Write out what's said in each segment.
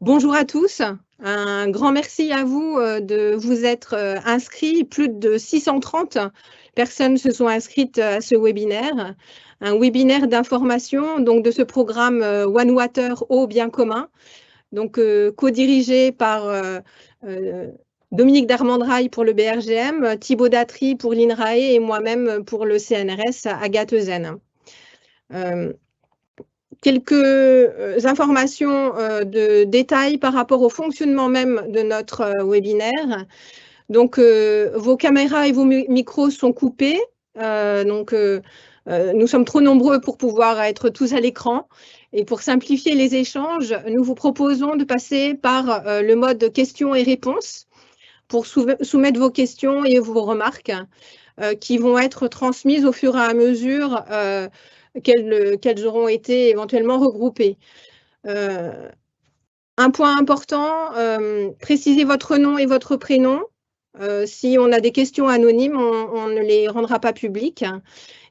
Bonjour à tous, un grand merci à vous de vous être inscrits. Plus de 630 personnes se sont inscrites à ce webinaire, un webinaire d'information donc de ce programme One Water Eau Bien Commun, donc co-dirigé par Dominique Darmandrail pour le BRGM, Thibaut Datry pour l'INRAE et moi-même pour le CNRS Agathe Eusen. Quelques informations de détail par rapport au fonctionnement même de notre webinaire. Donc, vos caméras et vos micros sont coupés. Nous sommes trop nombreux pour pouvoir être tous à l'écran. Et pour simplifier les échanges, nous vous proposons de passer par le mode questions et réponses pour soumettre vos questions et vos remarques qui vont être transmises au fur et à mesure qu'elles auront été éventuellement regroupées. Un point important, précisez votre nom et votre prénom. Si on a des questions anonymes, on ne les rendra pas publiques.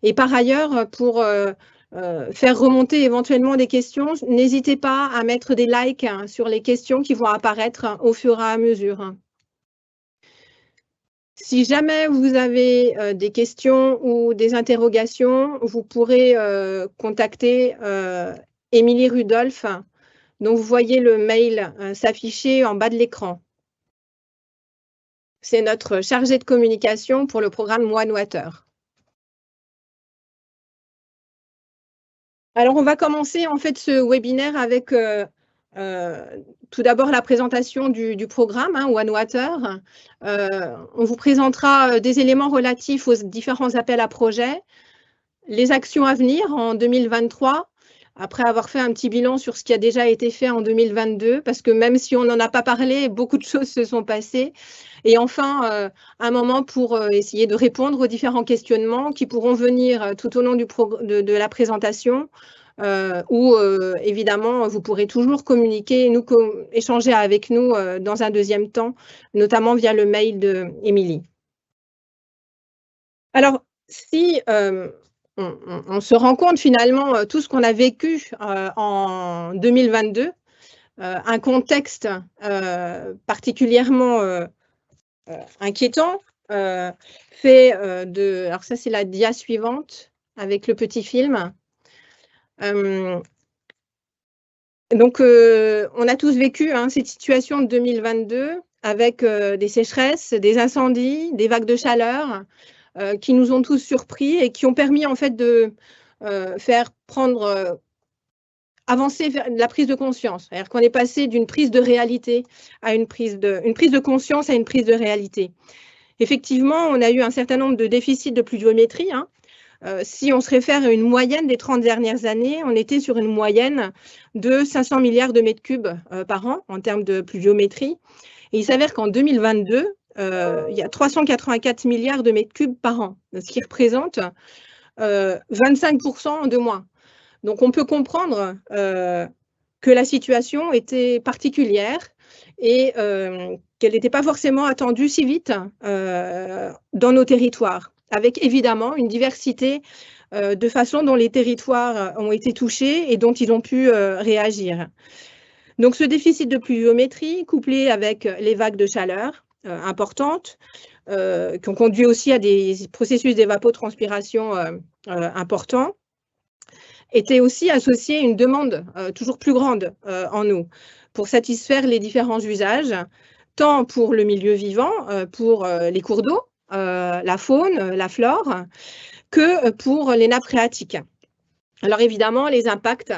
Et par ailleurs, pour faire remonter éventuellement des questions, n'hésitez pas à mettre des likes sur les questions qui vont apparaître au fur et à mesure. Si jamais vous avez des questions ou des interrogations, vous pourrez contacter Émilie Rudolph, dont vous voyez le mail s'afficher en bas de l'écran. C'est notre chargée de communication pour le programme One Water. Alors, on va commencer en fait ce webinaire avec tout d'abord la présentation du programme One Water. On vous présentera des éléments relatifs aux différents appels à projets, les actions à venir en 2023, après avoir fait un petit bilan sur ce qui a déjà été fait en 2022, parce que même si on n'en a pas parlé, beaucoup de choses se sont passées. Et enfin, un moment pour essayer de répondre aux différents questionnements qui pourront venir tout au long de la présentation, où évidemment, vous pourrez toujours communiquer, échanger avec nous dans un deuxième temps, notamment via le mail d'Émilie. Alors, si on se rend compte finalement tout ce qu'on a vécu en 2022, un contexte particulièrement inquiétant, fait de... Alors ça, c'est la dia suivante avec le petit film. Donc, on a tous vécu cette situation de 2022 avec des sécheresses, des incendies, des vagues de chaleur qui nous ont tous surpris et qui ont permis en fait de faire avancer vers la prise de conscience. C'est-à-dire qu'on est passé d'une prise de réalité à une prise de conscience à une prise de réalité. Effectivement, on a eu un certain nombre de déficits de pluviométrie. Si on se réfère à une moyenne des 30 dernières années, on était sur une moyenne de 500 milliards de mètres cubes par an en termes de pluviométrie. Et il s'avère qu'en 2022, il y a 384 milliards de mètres cubes par an, ce qui représente 25% de moins. Donc, on peut comprendre que la situation était particulière et qu'elle n'était pas forcément attendue si vite dans nos territoires, avec évidemment une diversité de façons dont les territoires ont été touchés et dont ils ont pu réagir. Donc, ce déficit de pluviométrie, couplé avec les vagues de chaleur importantes, qui ont conduit aussi à des processus d'évapotranspiration importants, était aussi associé à une demande toujours plus grande en eau pour satisfaire les différents usages, tant pour le milieu vivant, pour les cours d'eau, la faune, la flore, que pour les nappes phréatiques. Alors évidemment, les impacts,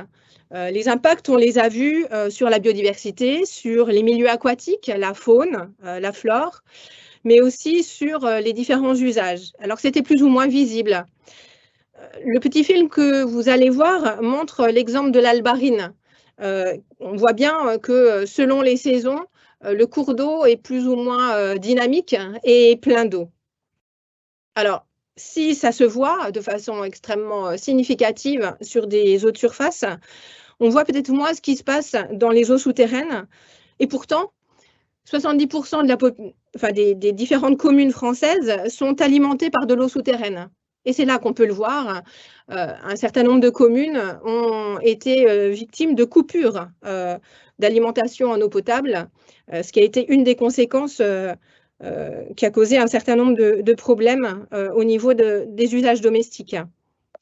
on les a vus sur la biodiversité, sur les milieux aquatiques, la faune, la flore, mais aussi sur les différents usages. Alors c'était plus ou moins visible. Le petit film que vous allez voir montre l'exemple de l'Albarine. On voit bien que selon les saisons, le cours d'eau est plus ou moins dynamique et plein d'eau. Alors, si ça se voit de façon extrêmement significative sur des eaux de surface, on voit peut-être moins ce qui se passe dans les eaux souterraines. Et pourtant, 70% des différentes communes françaises sont alimentées par de l'eau souterraine. Et c'est là qu'on peut le voir. Un certain nombre de communes ont été victimes de coupures d'alimentation en eau potable, ce qui a été une des conséquences qui a causé un certain nombre de problèmes au niveau des usages domestiques.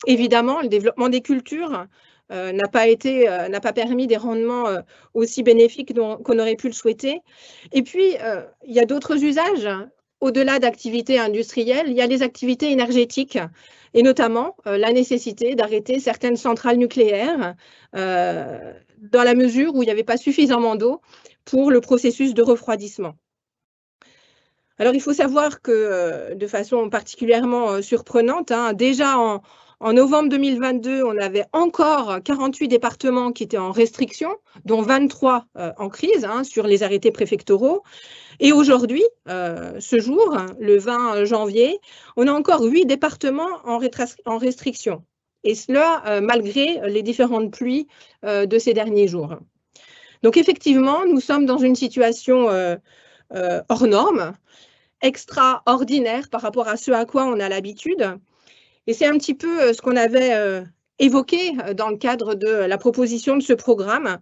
Évidemment, le développement des cultures n'a pas permis des rendements aussi bénéfiques qu'on aurait pu le souhaiter. Et puis, il y a d'autres usages. Au-delà d'activités industrielles, il y a les activités énergétiques et notamment la nécessité d'arrêter certaines centrales nucléaires dans la mesure où il n'y avait pas suffisamment d'eau pour le processus de refroidissement. Alors, il faut savoir que de façon particulièrement surprenante, déjà en novembre 2022, on avait encore 48 départements qui étaient en restriction, dont 23 en crise sur les arrêtés préfectoraux. Et aujourd'hui, ce jour, le 20 janvier, on a encore 8 départements en restriction. Et cela malgré les différentes pluies de ces derniers jours. Donc effectivement, nous sommes dans une situation hors norme, extraordinaire par rapport à ce à quoi on a l'habitude. Et c'est un petit peu ce qu'on avait évoqué dans le cadre de la proposition de ce programme.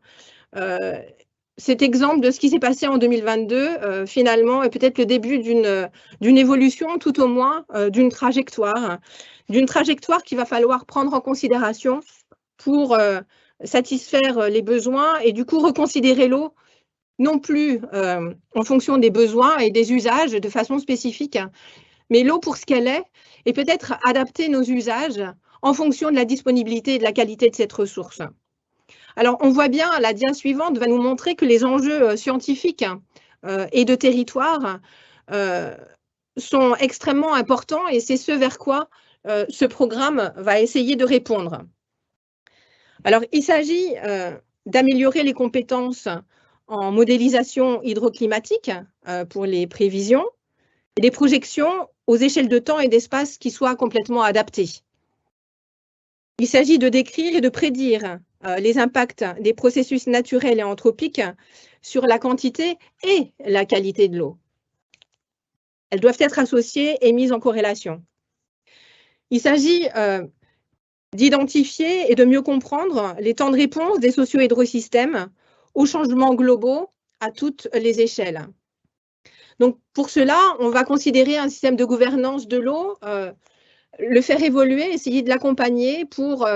Cet exemple de ce qui s'est passé en 2022, finalement, est peut-être le début d'une évolution, tout au moins d'une trajectoire qu'il va falloir prendre en considération pour satisfaire les besoins et du coup reconsidérer l'eau, non plus en fonction des besoins et des usages de façon spécifique, mais l'eau pour ce qu'elle est et peut-être adapter nos usages en fonction de la disponibilité et de la qualité de cette ressource. Alors, on voit bien, la dia suivante va nous montrer que les enjeux scientifiques et de territoire sont extrêmement importants et c'est ce vers quoi ce programme va essayer de répondre. Alors, il s'agit d'améliorer les compétences en modélisation hydroclimatique pour les prévisions et les projections aux échelles de temps et d'espace qui soient complètement adaptées. Il s'agit de décrire et de prédire les impacts des processus naturels et anthropiques sur la quantité et la qualité de l'eau. Elles doivent être associées et mises en corrélation. Il s'agit d'identifier et de mieux comprendre les temps de réponse des socio-hydrosystèmes aux changements globaux à toutes les échelles. Donc, pour cela, on va considérer un système de gouvernance de l'eau, le faire évoluer, essayer de l'accompagner pour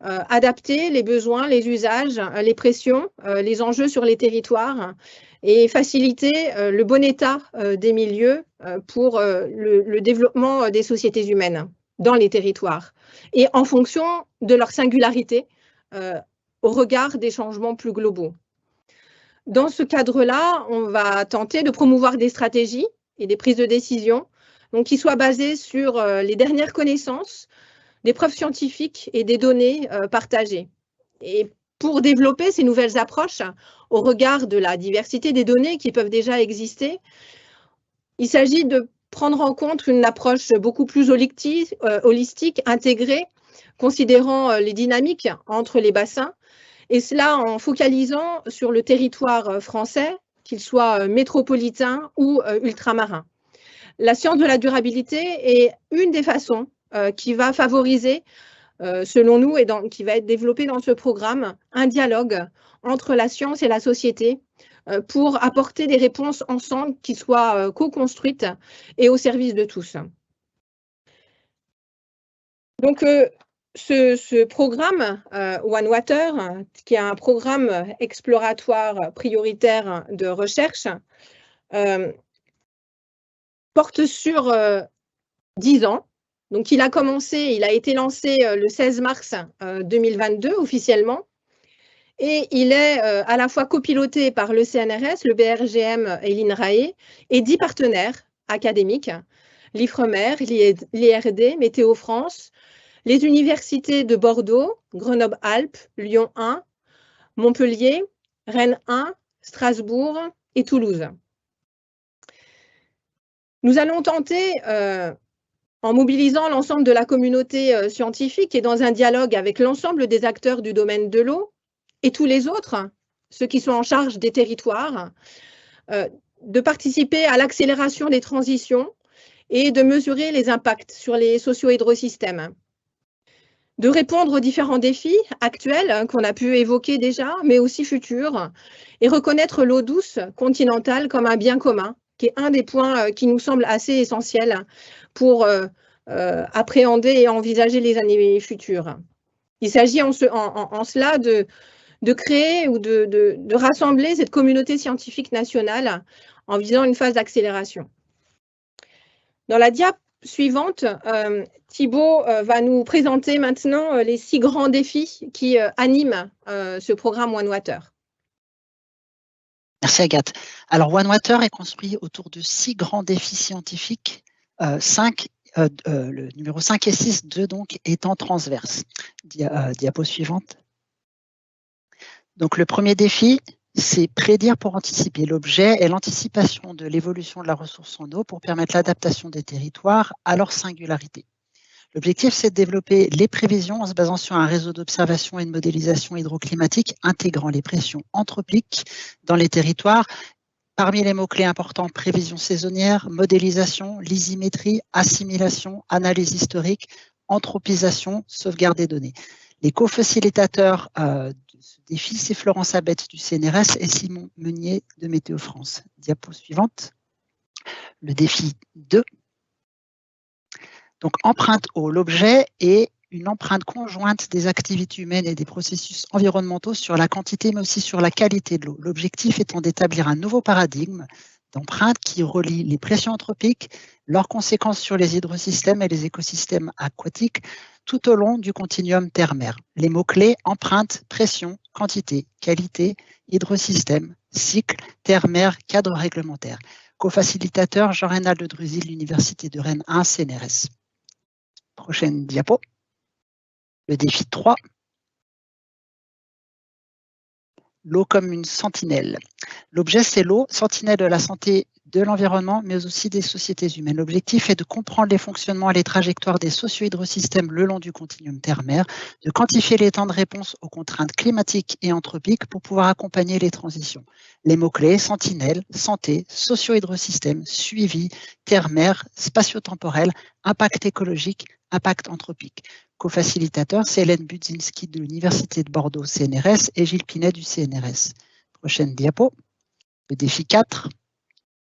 adapter les besoins, les usages, les pressions, les enjeux sur les territoires et faciliter le bon état des milieux pour le développement des sociétés humaines dans les territoires et en fonction de leur singularité au regard des changements plus globaux. Dans ce cadre-là, on va tenter de promouvoir des stratégies et des prises de décision donc, qui soient basées sur les dernières connaissances, des preuves scientifiques et des données partagées. Et pour développer ces nouvelles approches au regard de la diversité des données qui peuvent déjà exister, il s'agit de prendre en compte une approche beaucoup plus holistique, intégrée, considérant les dynamiques entre les bassins, et cela en focalisant sur le territoire français, qu'il soit métropolitain ou ultramarin. La science de la durabilité est une des façons qui va favoriser, selon nous, et qui va être développée dans ce programme, un dialogue entre la science et la société pour apporter des réponses ensemble qui soient co-construites et au service de tous. Donc, ce programme One Water, qui est un programme exploratoire prioritaire de recherche, porte sur 10 ans. Donc, il a été lancé le 16 mars 2022 officiellement et il est à la fois copiloté par le CNRS, le BRGM et l'INRAE et 10 partenaires académiques, l'IFREMER, l'IRD, Météo France, les universités de Bordeaux, Grenoble-Alpes, Lyon 1, Montpellier, Rennes 1, Strasbourg et Toulouse. Nous allons tenter, en mobilisant l'ensemble de la communauté scientifique et dans un dialogue avec l'ensemble des acteurs du domaine de l'eau et tous les autres, ceux qui sont en charge des territoires, de participer à l'accélération des transitions et de mesurer les impacts sur les socio-hydrosystèmes. De répondre aux différents défis actuels qu'on a pu évoquer déjà, mais aussi futurs, et reconnaître l'eau douce continentale comme un bien commun, qui est un des points qui nous semble assez essentiel pour appréhender et envisager les années futures. Il s'agit en cela de créer ou de rassembler cette communauté scientifique nationale en visant une phase d'accélération. Dans la diapo suivante, Thibaut va nous présenter maintenant les 6 grands défis qui animent ce programme One Water. Merci Agathe. Alors One Water est construit autour de 6 grands défis scientifiques, le numéro 5 et 6, 2 donc, étant transverses. Diapo suivante. Donc le premier défi, c'est prédire pour anticiper. L'objet est l'anticipation de l'évolution de la ressource en eau pour permettre l'adaptation des territoires à leur singularité. L'objectif, c'est de développer les prévisions en se basant sur un réseau d'observation et de modélisation hydroclimatique intégrant les pressions anthropiques dans les territoires. Parmi les mots-clés importants, prévision saisonnière, modélisation, lysimétrie, assimilation, analyse historique, anthropisation, sauvegarde des données. Les co-facilitateurs de ce défi, c'est Florence Abetz du CNRS et Simon Meunier de Météo France. Diapo suivante. Le défi 2. Donc, empreinte eau. L'objet est une empreinte conjointe des activités humaines et des processus environnementaux sur la quantité, mais aussi sur la qualité de l'eau. L'objectif étant d'établir un nouveau paradigme d'empreinte qui relie les pressions anthropiques, leurs conséquences sur les hydrosystèmes et les écosystèmes aquatiques tout au long du continuum terre-mer. Les mots-clés, empreinte, pression, quantité, qualité, hydrosystème, cycle, terre-mer, cadre réglementaire. Co-facilitateur, Jean-Rénal de Druzy, l'Université de Rennes 1, CNRS. Prochaine diapo. Le défi 3. L'eau comme une sentinelle. L'objet, c'est l'eau, sentinelle de la santé de l'environnement, mais aussi des sociétés humaines. L'objectif est de comprendre les fonctionnements et les trajectoires des socio-hydrosystèmes le long du continuum terre-mer, de quantifier les temps de réponse aux contraintes climatiques et anthropiques pour pouvoir accompagner les transitions. Les mots-clés, sentinelle, santé, socio-hydrosystème, suivi, terre-mer, spatio-temporel, impact écologique, impact anthropique. Co-facilitateur, c'est Hélène Budzinski de l'Université de Bordeaux CNRS et Gilles Pinet du CNRS. Prochaine diapo. Le défi 4.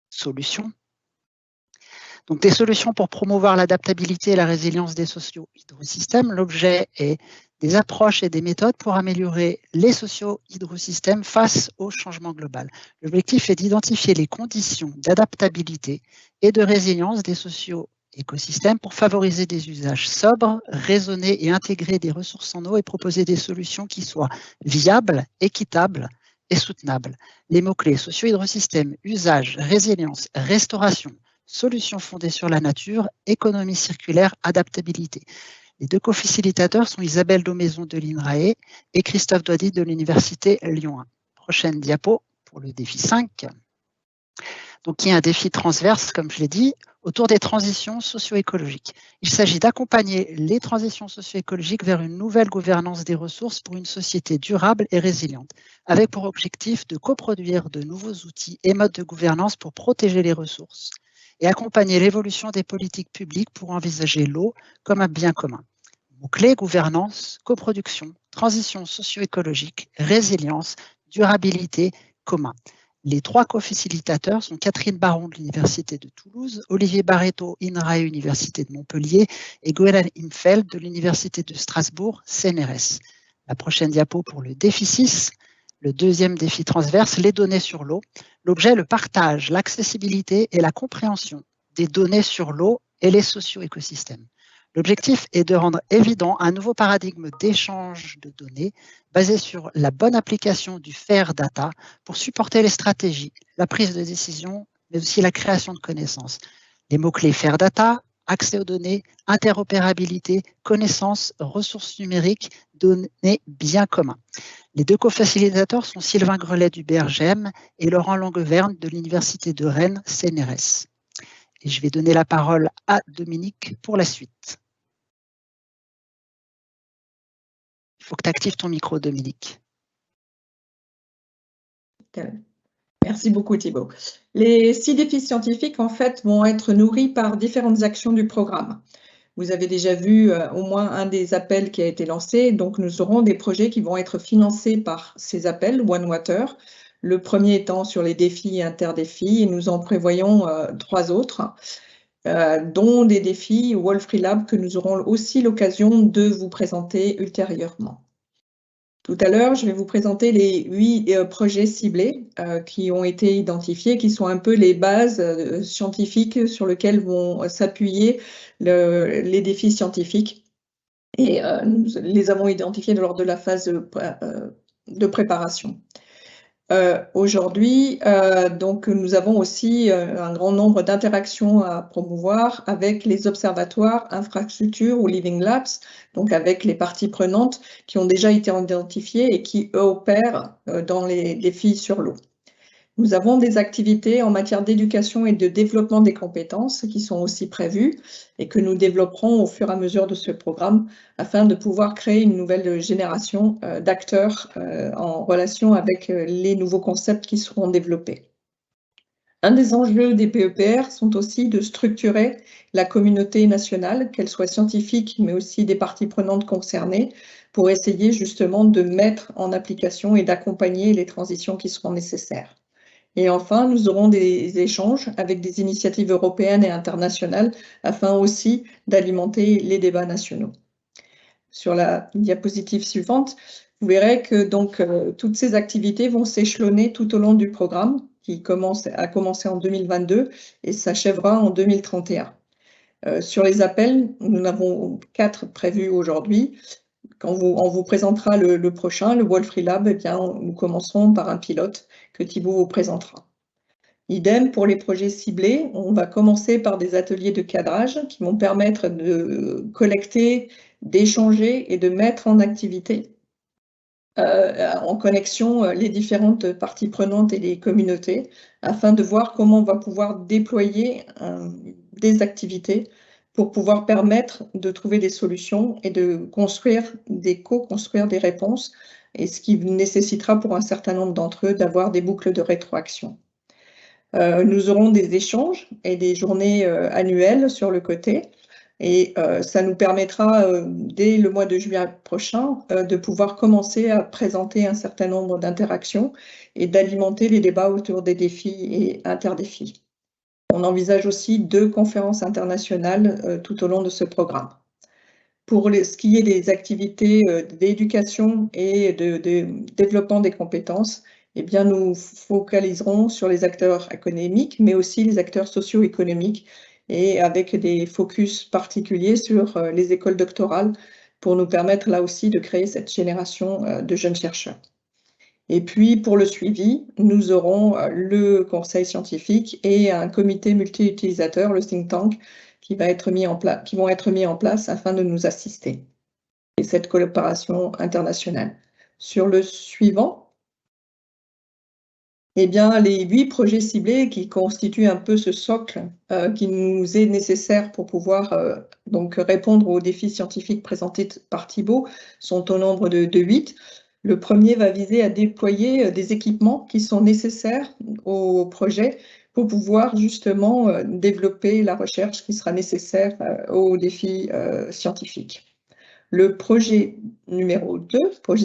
Solutions. Donc des solutions pour promouvoir l'adaptabilité et la résilience des socio-hydrosystèmes. L'objet est des approches et des méthodes pour améliorer les socio-hydrosystèmes face au changement global. L'objectif est d'identifier les conditions d'adaptabilité et de résilience des socio-écosystèmes pour favoriser des usages sobres, raisonnés et intégrés des ressources en eau et proposer des solutions qui soient viables, équitables et soutenables. Les mots-clés socio-hydrosystème, usage, résilience, restauration, solutions fondées sur la nature, économie circulaire, adaptabilité. Les 2 co-facilitateurs sont Isabelle Daumaison de l'INRAE et Christophe Douady de l'Université Lyon 1. Prochaine diapo pour le défi 5. Donc, il y a un défi transverse, comme je l'ai dit, autour des transitions socio-écologiques. Il s'agit d'accompagner les transitions socio-écologiques vers une nouvelle gouvernance des ressources pour une société durable et résiliente, avec pour objectif de coproduire de nouveaux outils et modes de gouvernance pour protéger les ressources et accompagner l'évolution des politiques publiques pour envisager l'eau comme un bien commun. Mots-clés, gouvernance, coproduction, transition socio-écologique, résilience, durabilité, commun. Les 3 co-facilitateurs sont Catherine Baron de l'Université de Toulouse, Olivier Barreto, INRAE, Université de Montpellier, et Goélan Imfeld de l'Université de Strasbourg, CNRS. La prochaine diapo pour le défi 6, le deuxième défi transverse, les données sur l'eau. L'objet, le partage, l'accessibilité et la compréhension des données sur l'eau et les socio-écosystèmes. L'objectif est de rendre évident un nouveau paradigme d'échange de données basé sur la bonne application du fair data pour supporter les stratégies, la prise de décision, mais aussi la création de connaissances. Les mots-clés fair data, accès aux données, interopérabilité, connaissances, ressources numériques, données, biens communs. Les 2 co-facilitateurs sont Sylvain Grelet du BRGM et Laurent Langeverne de l'Université de Rennes, CNRS. Et je vais donner la parole à Dominique pour la suite. Il faut que tu actives ton micro, Dominique. Merci beaucoup Thibaut. Les 6 défis scientifiques en fait vont être nourris par différentes actions du programme. Vous avez déjà vu au moins un des appels qui a été lancé, donc nous aurons des projets qui vont être financés par ces appels OneWater. Le premier étant sur les défis et interdéfis, et nous en prévoyons 3 autres, dont des défis Wolfree Lab que nous aurons aussi l'occasion de vous présenter ultérieurement. Tout à l'heure, je vais vous présenter les 8 projets ciblés qui ont été identifiés, qui sont un peu les bases scientifiques sur lesquelles vont s'appuyer les défis scientifiques. Et nous les avons identifiés lors de la phase de préparation. Aujourd'hui, donc nous avons aussi un grand nombre d'interactions à promouvoir avec les observatoires, infrastructures ou Living Labs, donc avec les parties prenantes qui ont déjà été identifiées et qui opèrent dans les défis sur l'eau. Nous avons des activités en matière d'éducation et de développement des compétences qui sont aussi prévues et que nous développerons au fur et à mesure de ce programme afin de pouvoir créer une nouvelle génération d'acteurs en relation avec les nouveaux concepts qui seront développés. Un des enjeux des PEPR sont aussi de structurer la communauté nationale, qu'elle soit scientifique, mais aussi des parties prenantes concernées, pour essayer justement de mettre en application et d'accompagner les transitions qui seront nécessaires. Et enfin, nous aurons des échanges avec des initiatives européennes et internationales afin aussi d'alimenter les débats nationaux. Sur la diapositive suivante, vous verrez que donc toutes ces activités vont s'échelonner tout au long du programme qui a commencé en 2022 et s'achèvera en 2031. Sur les appels, nous en avons 4 prévus aujourd'hui. Quand on vous présentera le prochain, le Wolfree Lab, eh bien, nous commencerons par un pilote que Thibaut vous présentera. Idem pour les projets ciblés, on va commencer par des ateliers de cadrage qui vont permettre de collecter, d'échanger et de mettre en activité, en connexion, les différentes parties prenantes et les communautés, afin de voir comment on va pouvoir déployer des activités pour pouvoir permettre de trouver des solutions et de construire co-construire des réponses, et ce qui nécessitera pour un certain nombre d'entre eux d'avoir des boucles de rétroaction. Nous aurons des échanges et des journées annuelles sur le côté, et ça nous permettra, dès le mois de juillet prochain, de pouvoir commencer à présenter un certain nombre d'interactions et d'alimenter les débats autour des défis et interdéfis. On envisage aussi 2 conférences internationales tout au long de ce programme. Pour ce qui est des activités d'éducation et de développement des compétences, eh bien, nous focaliserons sur les acteurs économiques, mais aussi les acteurs socio-économiques, et avec des focus particuliers sur les écoles doctorales pour nous permettre là aussi de créer cette génération de jeunes chercheurs. Et puis, pour le suivi, nous aurons le conseil scientifique et un comité multi-utilisateur, le think tank, qui vont être mis en place afin de nous assister. Et cette collaboration internationale. Sur le suivant, eh bien, les 8 projets ciblés qui constituent un peu ce socle qui nous est nécessaire pour pouvoir donc répondre aux défis scientifiques présentés par Thibaut sont au nombre de 8. Le premier va viser à déployer des équipements qui sont nécessaires au projet pour pouvoir justement développer la recherche qui sera nécessaire aux défis scientifiques. Le projet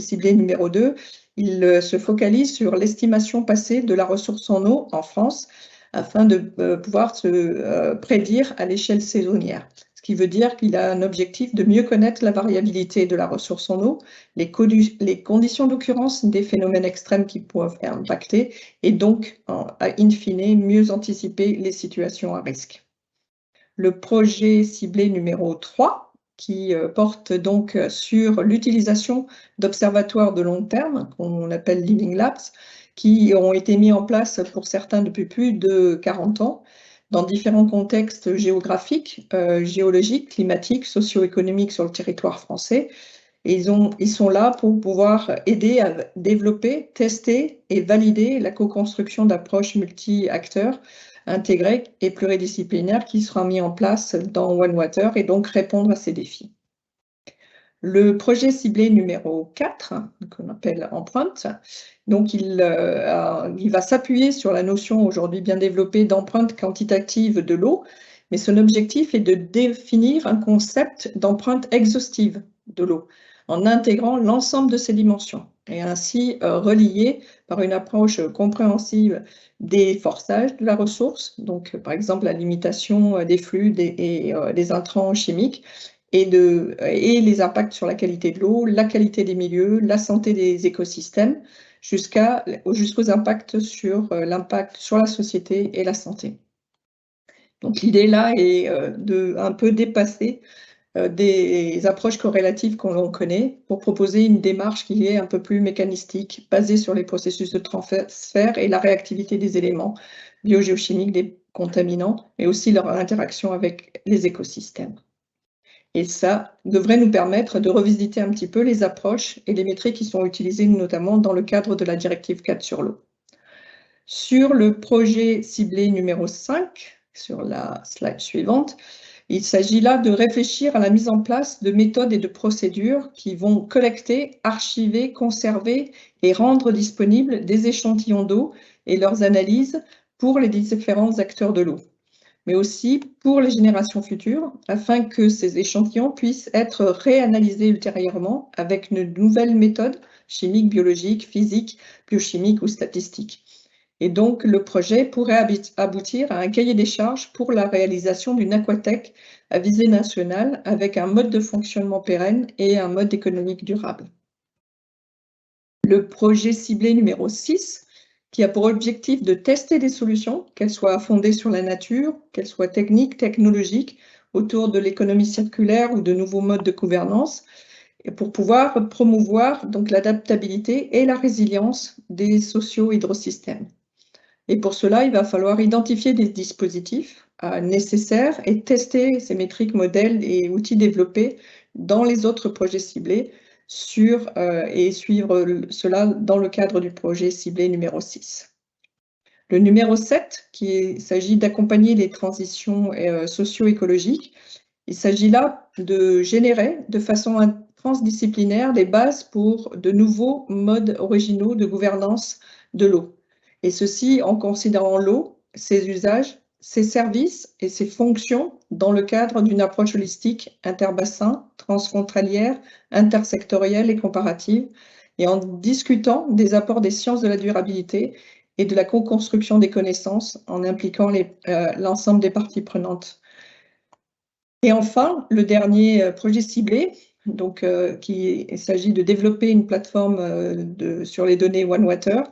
ciblé numéro 2, il se focalise sur l'estimation passée de la ressource en eau en France afin de pouvoir se prédire à l'échelle saisonnière. Ce qui veut dire qu'il a un objectif de mieux connaître la variabilité de la ressource en eau, les conditions d'occurrence des phénomènes extrêmes qui peuvent impacter et donc, in fine, mieux anticiper les situations à risque. Le projet ciblé numéro 3, qui porte donc sur l'utilisation d'observatoires de long terme, qu'on appelle Living Labs, qui ont été mis en place pour certains depuis plus de 40 ans, dans différents contextes géographiques, géologiques, climatiques, socio-économiques sur le territoire français. Et ils sont là pour pouvoir aider à développer, tester et valider la co-construction d'approches multi-acteurs intégrées et pluridisciplinaires qui sera mis en place dans OneWater et donc répondre à ces défis. Le projet ciblé numéro 4, qu'on appelle Empreinte, donc il va s'appuyer sur la notion aujourd'hui bien développée d'empreinte quantitative de l'eau, mais son objectif est de définir un concept d'empreinte exhaustive de l'eau, en intégrant l'ensemble de ces dimensions, et ainsi relié par une approche compréhensive des forçages de la ressource, donc par exemple la limitation des flux et des intrants chimiques, et les impacts sur la qualité de l'eau, la qualité des milieux, la santé des écosystèmes, jusqu'aux impacts sur l'impact sur la société et la santé. Donc l'idée là est de un peu dépasser des approches corrélatives qu'on l'on connaît pour proposer une démarche qui est un peu plus mécanistique, basée sur les processus de transfert et la réactivité des éléments biogéochimiques, des contaminants, mais aussi leur interaction avec les écosystèmes. Et ça devrait nous permettre de revisiter un petit peu les approches et les métriques qui sont utilisées notamment dans le cadre de la directive 4 sur l'eau. Sur le projet ciblé numéro 5, sur la slide suivante, il s'agit là de réfléchir à la mise en place de méthodes et de procédures qui vont collecter, archiver, conserver et rendre disponibles des échantillons d'eau et leurs analyses pour les différents acteurs de l'eau, mais aussi pour les générations futures, afin que ces échantillons puissent être réanalysés ultérieurement avec de nouvelles méthodes chimiques, biologiques, physiques, biochimiques ou statistiques. Et donc, le projet pourrait aboutir à un cahier des charges pour la réalisation d'une aquatech à visée nationale avec un mode de fonctionnement pérenne et un mode économique durable. Le projet ciblé numéro 6, qui a pour objectif de tester des solutions, qu'elles soient fondées sur la nature, qu'elles soient techniques, technologiques, autour de l'économie circulaire ou de nouveaux modes de gouvernance, et pour pouvoir promouvoir donc l'adaptabilité et la résilience des socio-hydrosystèmes. Et pour cela, il va falloir identifier des dispositifs nécessaires et tester ces métriques, modèles et outils développés dans les autres projets ciblés et suivre cela dans le cadre du projet ciblé numéro 6. Le numéro 7, il s'agit d'accompagner les transitions socio-écologiques. Il s'agit là de générer de façon transdisciplinaire des bases pour de nouveaux modes originaux de gouvernance de l'eau. Et ceci en considérant l'eau, ses usages, ses services et ses fonctions dans le cadre d'une approche holistique, interbassin, transfrontalière, intersectorielle et comparative, et en discutant des apports des sciences de la durabilité et de la co-construction des connaissances en impliquant l'ensemble des parties prenantes. Et enfin, le dernier projet ciblé, donc il s'agit de développer une plateforme sur les données OneWater.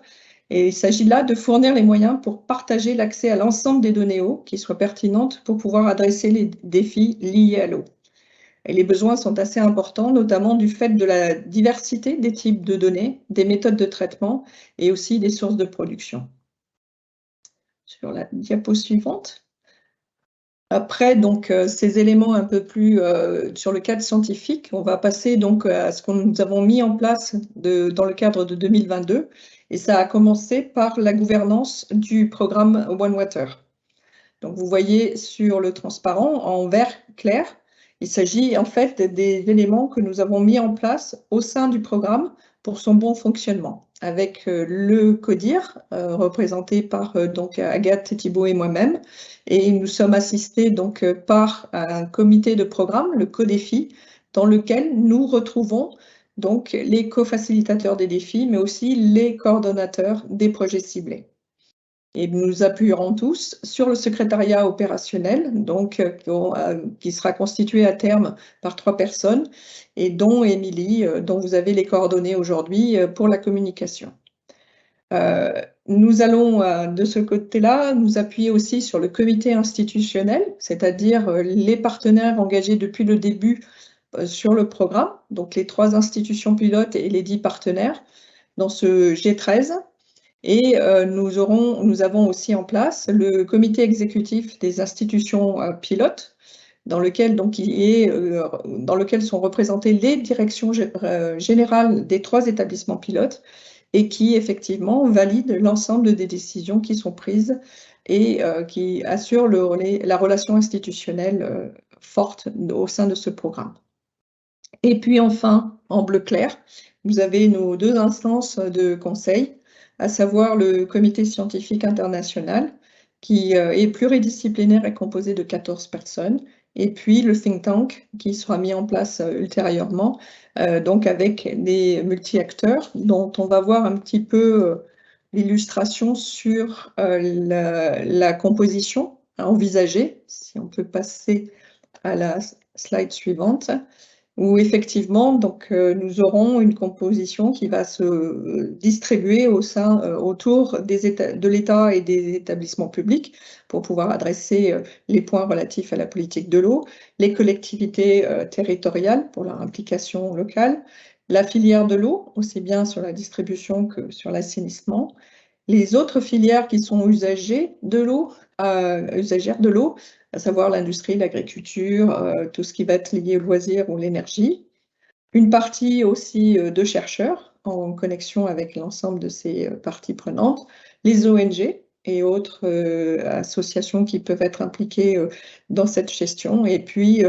Et il s'agit là de fournir les moyens pour partager l'accès à l'ensemble des données eau qui soient pertinentes pour pouvoir adresser les défis liés à l'eau. Et les besoins sont assez importants, notamment du fait de la diversité des types de données, des méthodes de traitement et aussi des sources de production. Sur la diapo suivante. Après donc ces éléments un peu plus sur le cadre scientifique, on va passer donc à ce que nous avons mis en place dans le cadre de 2022. Et ça a commencé par la gouvernance du programme OneWater. Donc vous voyez sur le transparent en vert clair, il s'agit en fait des éléments que nous avons mis en place au sein du programme pour son bon fonctionnement, avec le CODIR, représenté par donc Agathe Thibault et moi-même, et nous sommes assistés donc par un comité de programme, le CODEFI, dans lequel nous retrouvons donc les co-facilitateurs des défis, mais aussi les coordonnateurs des projets ciblés. Et nous appuierons tous sur le secrétariat opérationnel, donc qui sera constitué à terme par 3 personnes, et dont Émilie, dont vous avez les coordonnées aujourd'hui pour la communication. Nous allons, de ce côté-là, nous appuyer aussi sur le comité institutionnel, c'est-à-dire les partenaires engagés depuis le début sur le programme, donc les 3 institutions pilotes et les 10 partenaires dans ce G13. Et nous avons aussi en place le comité exécutif des institutions pilotes, dans lequel sont représentées les directions générales des 3 établissements pilotes et qui effectivement valident l'ensemble des décisions qui sont prises et qui assurent la relation institutionnelle forte au sein de ce programme. Et puis enfin, en bleu clair, vous avez nos 2 instances de conseil, à savoir le comité scientifique international, qui est pluridisciplinaire et composé de 14 personnes, et puis le think tank qui sera mis en place ultérieurement, donc avec des multi-acteurs dont on va voir un petit peu l'illustration sur la composition envisagée. Si on peut passer à la slide suivante, où effectivement, donc, nous aurons une composition qui va se distribuer autour de l'État et des établissements publics pour pouvoir adresser les points relatifs à la politique de l'eau, les collectivités territoriales pour leur implication locale, la filière de l'eau, aussi bien sur la distribution que sur l'assainissement, les autres filières qui sont usagères de l'eau, à savoir l'industrie, l'agriculture, tout ce qui va être lié au loisir ou l'énergie. Une partie aussi de chercheurs en connexion avec l'ensemble de ces parties prenantes, les ONG et autres associations qui peuvent être impliquées dans cette gestion, et puis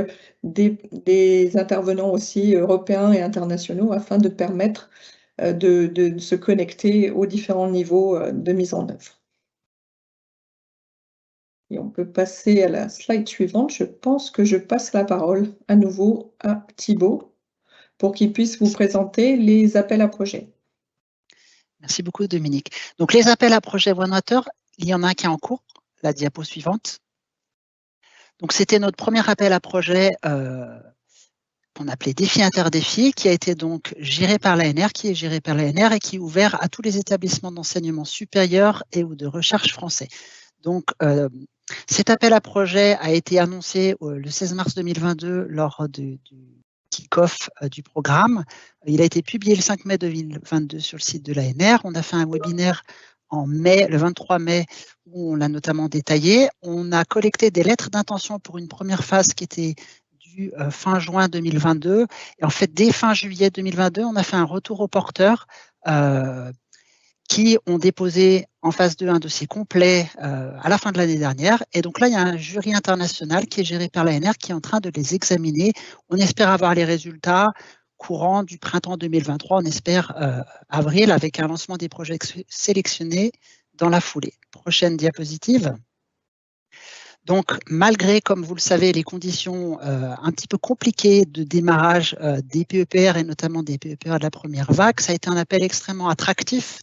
des intervenants aussi européens et internationaux afin de permettre de se connecter aux différents niveaux de mise en œuvre. Et on peut passer à la slide suivante. Je pense que je passe la parole à nouveau à Thibaut pour qu'il puisse vous présenter les appels à projets. Merci beaucoup, Dominique. Donc, les appels à projets OneWater, il y en a un qui est en cours, la diapo suivante. Donc, c'était notre premier appel à projet qu'on appelait Défi Interdéfi, qui a été donc géré par l'ANR, qui est géré par l'ANR et qui est ouvert à tous les établissements d'enseignement supérieur et ou de recherche français. Donc, cet appel à projet a été annoncé le 16 mars 2022 lors du kick-off du programme. Il a été publié le 5 mai 2022 sur le site de l'ANR. On a fait un webinaire en mai, le 23 mai, où on l'a notamment détaillé. On a collecté des lettres d'intention pour une première phase qui était due fin juin 2022. Et en fait, dès fin juillet 2022, on a fait un retour aux porteurs qui ont déposé en phase 2 un dossier complet à la fin de l'année dernière. Et donc là, il y a un jury international qui est géré par l'ANR qui est en train de les examiner. On espère avoir les résultats courant du printemps 2023, on espère avril, avec un lancement des projets sélectionnés dans la foulée. Prochaine diapositive. Donc, malgré, comme vous le savez, les conditions un petit peu compliquées de démarrage des PEPR et notamment des PEPR de la première vague, ça a été un appel extrêmement attractif.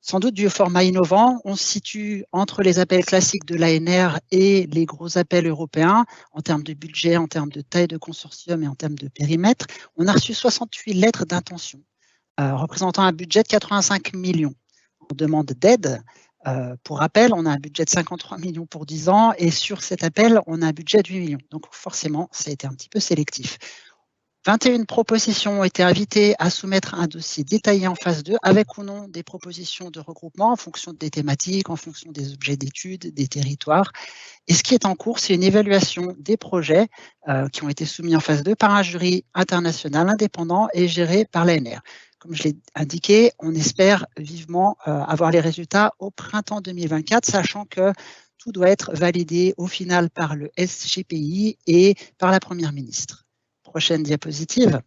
Sans doute du format innovant, on se situe entre les appels classiques de l'ANR et les gros appels européens en termes de budget, en termes de taille de consortium et en termes de périmètre. On a reçu 68 lettres d'intention représentant un budget de 85 millions en demande d'aide. Pour rappel, on a un budget de 53 millions pour 10 ans et sur cet appel, on a un budget de 8 millions. Donc forcément, ça a été un petit peu sélectif. 21 propositions ont été invitées à soumettre un dossier détaillé en phase 2 avec ou non des propositions de regroupement en fonction des thématiques, en fonction des objets d'études, des territoires. Et ce qui est en cours, c'est une évaluation des projets qui ont été soumis en phase 2 par un jury international indépendant et géré par l'ANR. Comme je l'ai indiqué, on espère vivement avoir les résultats au printemps 2024, sachant que tout doit être validé au final par le SGPI et par la Première ministre. Prochaine diapositive.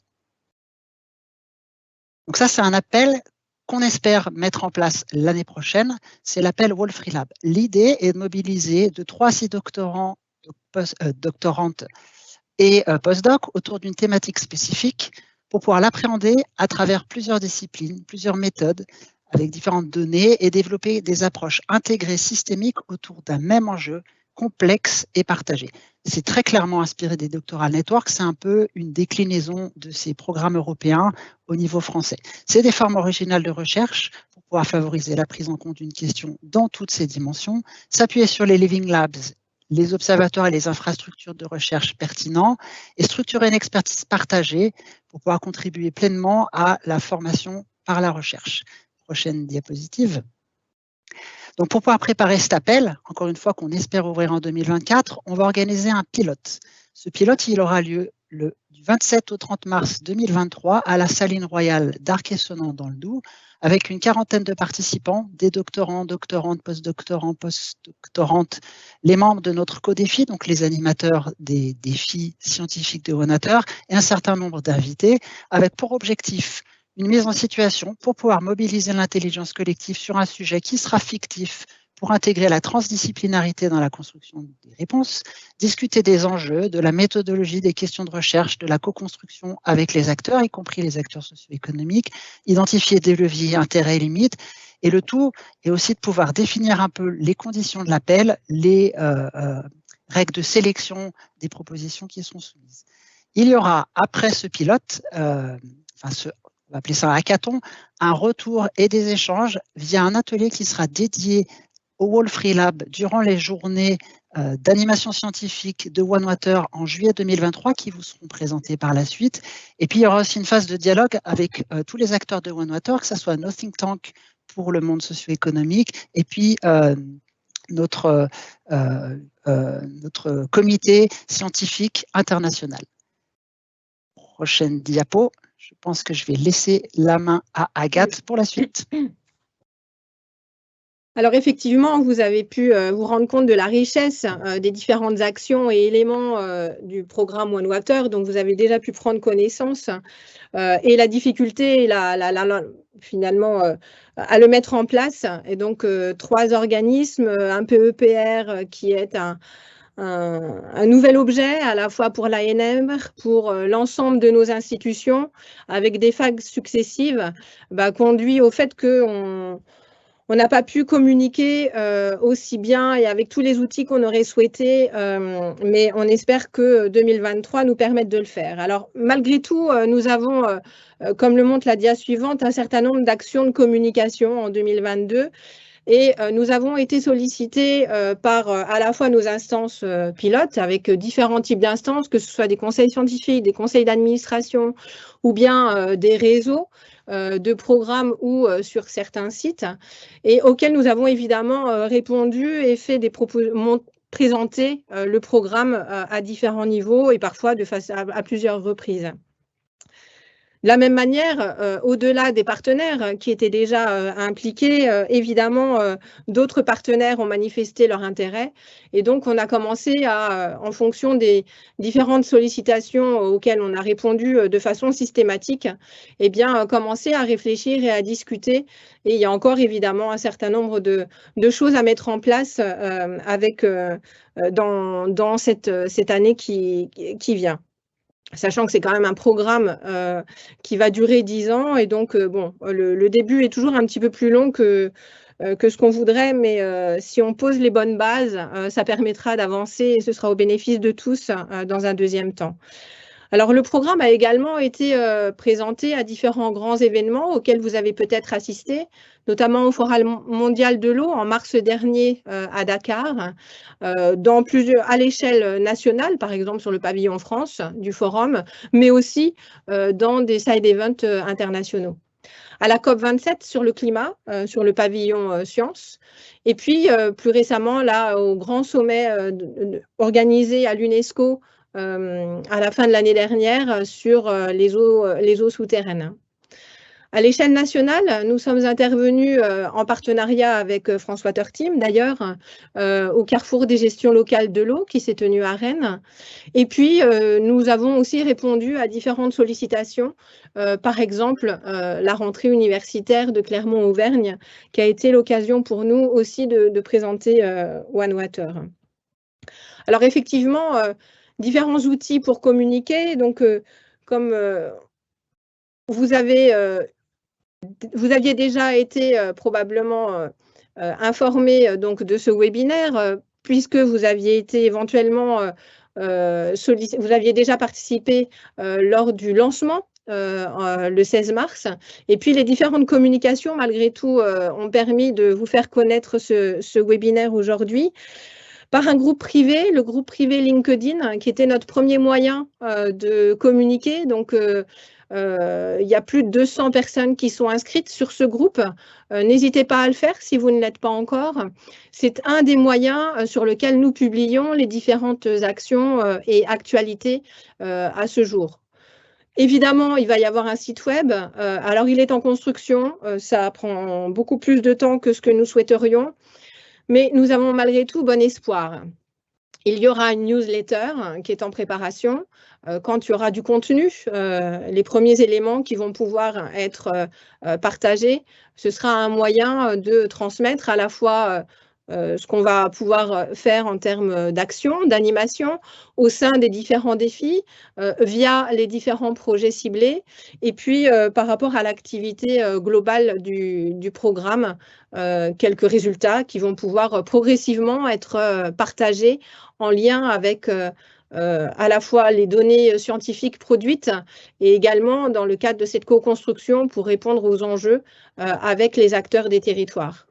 Donc ça, c'est un appel qu'on espère mettre en place l'année prochaine. C'est l'appel Wolfree Lab. L'idée est de mobiliser de 3 à 6 doctorants, doctorantes et postdocs autour d'une thématique spécifique pour pouvoir l'appréhender à travers plusieurs disciplines, plusieurs méthodes, avec différentes données et développer des approches intégrées systémiques autour d'un même enjeu complexe et partagé. C'est très clairement inspiré des Doctoral Networks, c'est un peu une déclinaison de ces programmes européens au niveau français. C'est des formes originales de recherche pour pouvoir favoriser la prise en compte d'une question dans toutes ses dimensions, s'appuyer sur les Living Labs, les observatoires et les infrastructures de recherche pertinents et structurer une expertise partagée pour pouvoir contribuer pleinement à la formation par la recherche. Prochaine diapositive. Donc, pour pouvoir préparer cet appel, encore une fois qu'on espère ouvrir en 2024, on va organiser un pilote. Ce pilote, il aura lieu du 27 au 30 mars 2023 à la Saline Royale d'Arc-et-Senans dans le Doubs. avec une quarantaine de participants, des doctorants, doctorantes, postdoctorantes, les membres de notre co-défi, donc les animateurs des défis scientifiques de OneWater, et un certain nombre d'invités, avec pour objectif une mise en situation pour pouvoir mobiliser l'intelligence collective sur un sujet qui sera fictif, pour intégrer la transdisciplinarité dans la construction des réponses, discuter des enjeux, de la méthodologie, des questions de recherche, de la co-construction avec les acteurs, y compris les acteurs socio-économiques, identifier des leviers, intérêts et limites, et le tout est aussi de pouvoir définir un peu les conditions de l'appel, les règles de sélection des propositions qui sont soumises. Il y aura, après ce pilote, on va appeler ça un hackathon, un retour et des échanges via un atelier qui sera dédié au Wall Free Lab durant les journées d'animation scientifique de OneWater en juillet 2023 qui vous seront présentées par la suite. Et puis, il y aura aussi une phase de dialogue avec tous les acteurs de OneWater, que ce soit nos think tanks pour le monde socio-économique et puis notre comité scientifique international. Prochaine diapo. Je pense que je vais laisser la main à Agathe pour la suite. Alors effectivement, vous avez pu vous rendre compte de la richesse des différentes actions et éléments du programme OneWater dont vous avez déjà pu prendre connaissance et la difficulté finalement à le mettre en place. Et donc 3 organismes, un PEPR qui est un nouvel objet à la fois pour l'ANR, pour l'ensemble de nos institutions, avec des phases successives, conduit au fait qu'on n'a pas pu communiquer aussi bien et avec tous les outils qu'on aurait souhaité, mais on espère que 2023 nous permette de le faire. Alors, malgré tout, nous avons, comme le montre la dia suivante, un certain nombre d'actions de communication en 2022. Et nous avons été sollicités par à la fois nos instances pilotes, avec différents types d'instances, que ce soit des conseils scientifiques, des conseils d'administration ou bien des réseaux de programmes ou sur certains sites, et auxquels nous avons évidemment répondu et fait des présenter le programme à différents niveaux et parfois à plusieurs reprises. De la même manière, au-delà des partenaires qui étaient déjà impliqués, évidemment, d'autres partenaires ont manifesté leur intérêt. Et donc, on a commencé à, en fonction des différentes sollicitations auxquelles on a répondu de façon systématique, eh bien, commencer à réfléchir et à discuter. Et il y a encore, évidemment, un certain nombre de choses à mettre en place dans cette année qui vient. Sachant que c'est quand même un programme qui va durer 10 ans. Et donc, le début est toujours un petit peu plus long que ce qu'on voudrait. Mais si on pose les bonnes bases, ça permettra d'avancer et ce sera au bénéfice de tous dans un deuxième temps. Alors, le programme a également été présenté à différents grands événements auxquels vous avez peut-être assisté, notamment au Forum mondial de l'eau en mars dernier à Dakar, à l'échelle nationale, par exemple sur le pavillon France du forum, mais aussi dans des side events internationaux. À la COP27 sur le climat, sur le pavillon sciences, et puis plus récemment, là, au grand sommet organisé à l'UNESCO à la fin de l'année dernière sur les eaux souterraines. À l'échelle nationale, nous sommes intervenus en partenariat avec France Water Team, d'ailleurs, au carrefour des gestions locales de l'eau qui s'est tenu à Rennes. Et puis, nous avons aussi répondu à différentes sollicitations, par exemple, la rentrée universitaire de Clermont-Auvergne, qui a été l'occasion pour nous aussi de présenter OneWater. Alors, effectivement, différents outils pour communiquer. Donc, comme vous aviez déjà été probablement informé donc de ce webinaire, puisque vous aviez été éventuellement vous aviez déjà participé lors du lancement le 16 mars. Et puis, les différentes communications, malgré tout, ont permis de vous faire connaître ce webinaire aujourd'hui par un groupe privé, le groupe privé LinkedIn, qui était notre premier moyen de communiquer. Donc, il y a plus de 200 personnes qui sont inscrites sur ce groupe. N'hésitez pas à le faire si vous ne l'êtes pas encore. C'est un des moyens sur lequel nous publions les différentes actions et actualités à ce jour. Évidemment, il va y avoir un site web. Alors, il est en construction. Ça prend beaucoup plus de temps que ce que nous souhaiterions. Mais nous avons malgré tout bon espoir. Il y aura une newsletter qui est en préparation. Quand il y aura du contenu, les premiers éléments qui vont pouvoir être partagés, ce sera un moyen de transmettre à la fois ce qu'on va pouvoir faire en termes d'action, d'animation au sein des différents défis, via les différents projets ciblés, et puis par rapport à l'activité globale du programme, quelques résultats qui vont pouvoir progressivement être partagés en lien avec à la fois les données scientifiques produites et également dans le cadre de cette co-construction pour répondre aux enjeux avec les acteurs des territoires.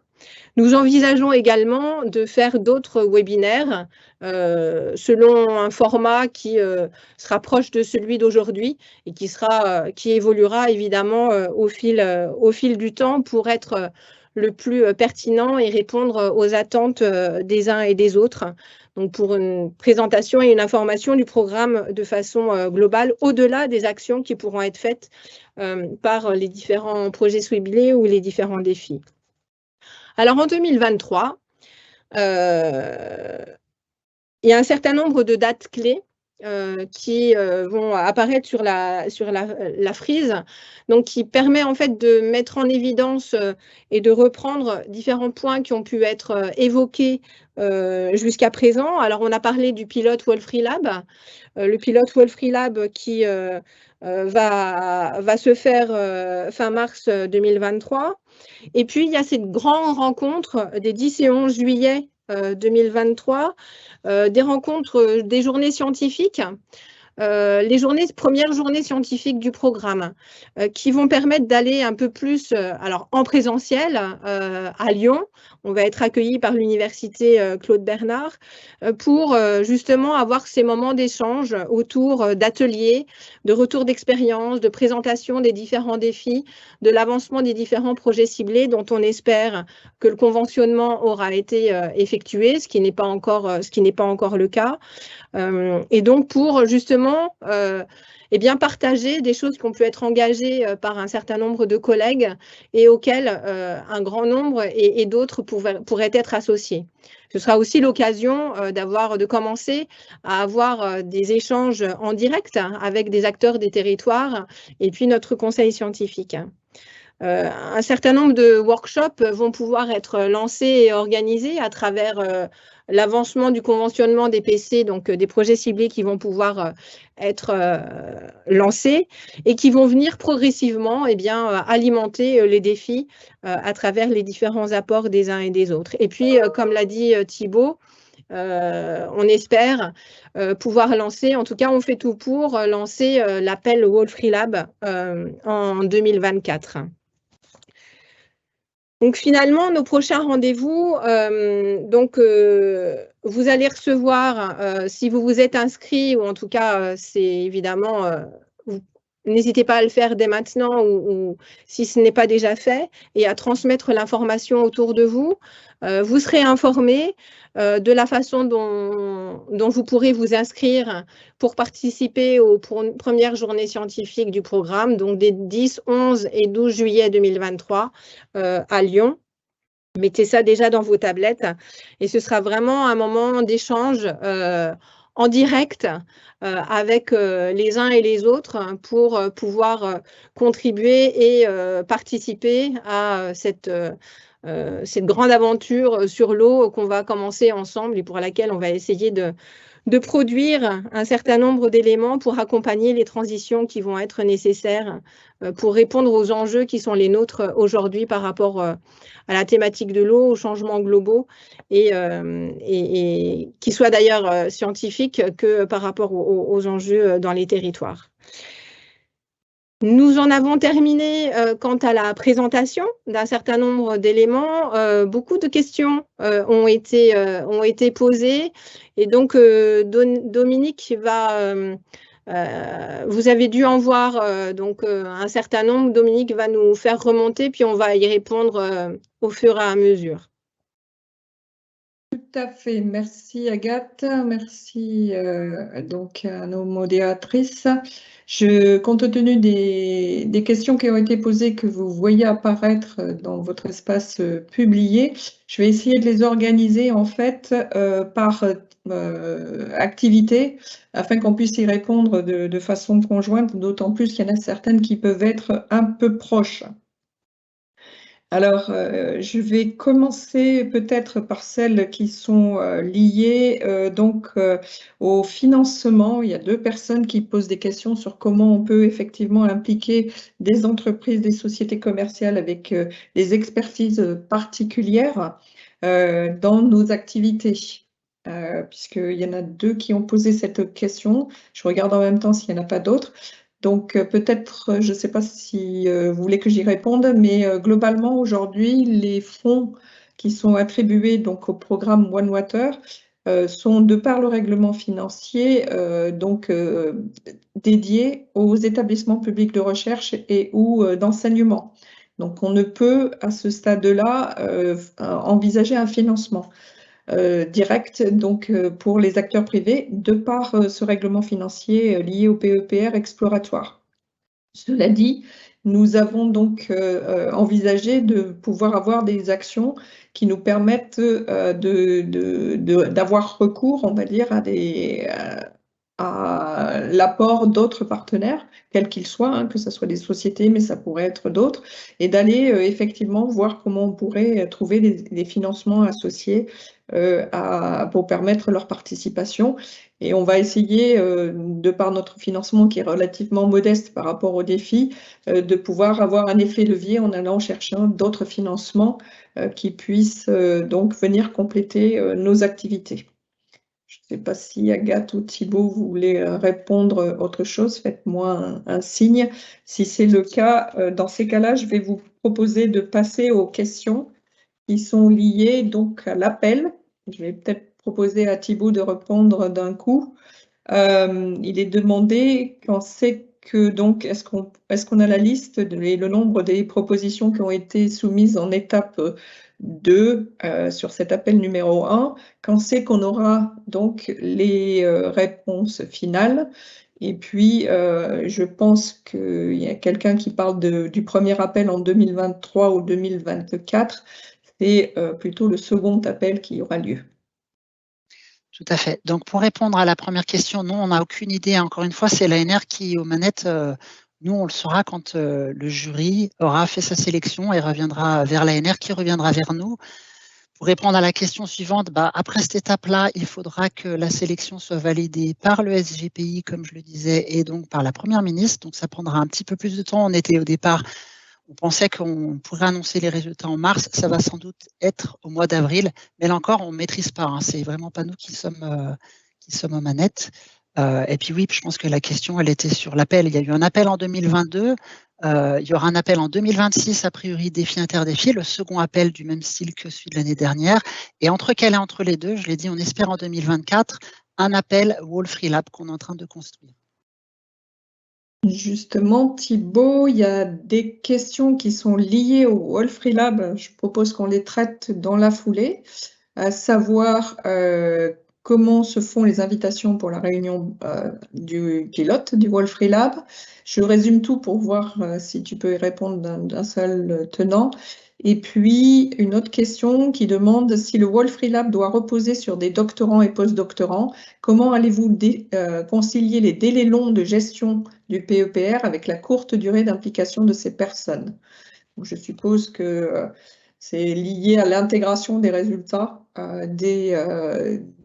Nous envisageons également de faire d'autres webinaires selon un format qui sera proche de celui d'aujourd'hui et qui évoluera évidemment au fil du temps pour être le plus pertinent et répondre aux attentes des uns et des autres. Donc pour une présentation et une information du programme de façon globale, au-delà des actions qui pourront être faites par les différents projets ciblés ou les différents défis. Alors en 2023, il y a un certain nombre de dates clés qui vont apparaître sur la frise, donc qui permet en fait de mettre en évidence et de reprendre différents points qui ont pu être évoqués jusqu'à présent. Alors on a parlé du pilote Wolfree Lab, le pilote Wolfree Lab qui va se faire fin mars 2023. Et puis, il y a cette grande rencontre des 10 et 11 juillet 2023, des rencontres, des journées scientifiques, les premières journées scientifiques du programme, qui vont permettre d'aller un peu plus alors en présentiel à Lyon. On va être accueillis par l'université Claude Bernard pour justement avoir ces moments d'échange autour d'ateliers, de retours d'expérience, de présentation des différents défis, de l'avancement des différents projets ciblés dont on espère que le conventionnement aura été effectué, ce qui n'est pas encore le cas. Et donc pour justement eh bien, partager des choses qui ont pu être engagées par un certain nombre de collègues et auxquelles un grand nombre et d'autres pourraient être associés. Ce sera aussi l'occasion de commencer à avoir des échanges en direct avec des acteurs des territoires et puis notre conseil scientifique. Un certain nombre de workshops vont pouvoir être lancés et organisés à travers l'avancement du conventionnement des PC, donc des projets ciblés qui vont pouvoir être lancés et qui vont venir progressivement alimenter les défis à travers les différents apports des uns et des autres. Et puis, comme l'a dit Thibaut, on espère pouvoir lancer, en tout cas on fait tout pour lancer l'appel Wolfree Lab en 2024. Donc finalement, nos prochains rendez-vous, vous allez recevoir, si vous vous êtes inscrit, ou en tout cas, c'est évidemment, n'hésitez pas à le faire dès maintenant ou si ce n'est pas déjà fait, et à transmettre l'information autour de vous. Vous serez informés de la façon dont vous pourrez vous inscrire pour participer aux premières journées scientifiques du programme, donc des 10, 11 et 12 juillet 2023 à Lyon. Mettez ça déjà dans vos tablettes et ce sera vraiment un moment d'échange en direct avec les uns et les autres pour pouvoir contribuer et participer à cette grande aventure sur l'eau qu'on va commencer ensemble et pour laquelle on va essayer de produire un certain nombre d'éléments pour accompagner les transitions qui vont être nécessaires pour répondre aux enjeux qui sont les nôtres aujourd'hui par rapport à la thématique de l'eau, aux changements globaux et qui soient d'ailleurs scientifiques que par rapport aux enjeux dans les territoires. Nous en avons terminé quant à la présentation d'un certain nombre d'éléments. Beaucoup de questions ont été posées et donc Dominique vous avez dû en voir un certain nombre. Dominique va nous faire remonter puis on va y répondre au fur et à mesure. à fait. Merci Agathe. Merci donc à nos modératrices. Compte tenu des questions qui ont été posées, que vous voyez apparaître dans votre espace publié, je vais essayer de les organiser en fait par activité afin qu'on puisse y répondre de façon conjointe, d'autant plus qu'il y en a certaines qui peuvent être un peu proches. Alors, je vais commencer peut-être par celles qui sont liées au financement. Il y a 2 personnes qui posent des questions sur comment on peut effectivement impliquer des entreprises, des sociétés commerciales avec des expertises particulières dans nos activités. Puisqu'il y en a 2 qui ont posé cette question. Je regarde en même temps s'il n'y en a pas d'autres. Donc peut-être, je ne sais pas si vous voulez que j'y réponde, mais globalement aujourd'hui, les fonds qui sont attribués donc au programme One Water sont, de par le règlement financier, dédiés aux établissements publics de recherche et ou d'enseignement. Donc on ne peut à ce stade-là envisager un financement direct donc pour les acteurs privés de par ce règlement financier lié au PEPR exploratoire. Cela dit, nous avons donc envisagé de pouvoir avoir des actions qui nous permettent d'avoir recours, on va dire, à l'apport d'autres partenaires, quels qu'ils soient, que ce soit des sociétés, mais ça pourrait être d'autres, et d'aller effectivement voir comment on pourrait trouver des financements associés pour permettre leur participation. Et on va essayer, de par notre financement qui est relativement modeste par rapport aux défis, de pouvoir avoir un effet levier en allant chercher d'autres financements qui puissent donc venir compléter nos activités. Je ne sais pas si Agathe ou Thibaut voulaient répondre autre chose, faites-moi un signe. Si c'est le cas, dans ces cas-là, je vais vous proposer de passer aux questions qui sont liées donc à l'appel. Je vais peut-être proposer à Thibaut de répondre d'un coup. Il est demandé quand c'est que donc est-ce qu'on a la liste et le nombre des propositions qui ont été soumises en étape 2 sur cet appel numéro 1, quand c'est qu'on aura donc les réponses finales. Et puis, je pense qu'il y a quelqu'un qui parle du premier appel en 2023 ou 2024. C'est plutôt le second appel qui aura lieu. Tout à fait. Donc, pour répondre à la première question, non, on n'a aucune idée. Encore une fois, c'est l'ANR qui, aux manettes, nous, on le saura quand le jury aura fait sa sélection et reviendra vers l'ANR qui reviendra vers nous. Pour répondre à la question suivante, après cette étape-là, il faudra que la sélection soit validée par le SGPI, comme je le disais, et donc par la Première ministre. Donc, ça prendra un petit peu plus de temps. On était au départ, on pensait qu'on pourrait annoncer les résultats en mars. Ça va sans doute être au mois d'avril. Mais là encore, on ne maîtrise pas. C'est vraiment pas nous qui sommes aux manettes. Et puis oui, je pense que la question, elle était sur l'appel. Il y a eu un appel en 2022. Il y aura un appel en 2026, a priori défi interdéfi, le second appel du même style que celui de l'année dernière. Et entre les deux, je l'ai dit, on espère en 2024, un appel Wall Free Lab qu'on est en train de construire. Justement, Thibaut, il y a des questions qui sont liées au Wall Free Lab. Je propose qu'on les traite dans la foulée, à savoir comment se font les invitations pour la réunion du pilote du Wall Free Lab. Je résume tout pour voir si tu peux y répondre d'un seul tenant. Et puis, une autre question qui demande si le Wall Free Lab doit reposer sur des doctorants et post-doctorants, comment allez-vous concilier les délais longs de gestion du PEPR avec la courte durée d'implication de ces personnes? Donc, je suppose que c'est lié à l'intégration des résultats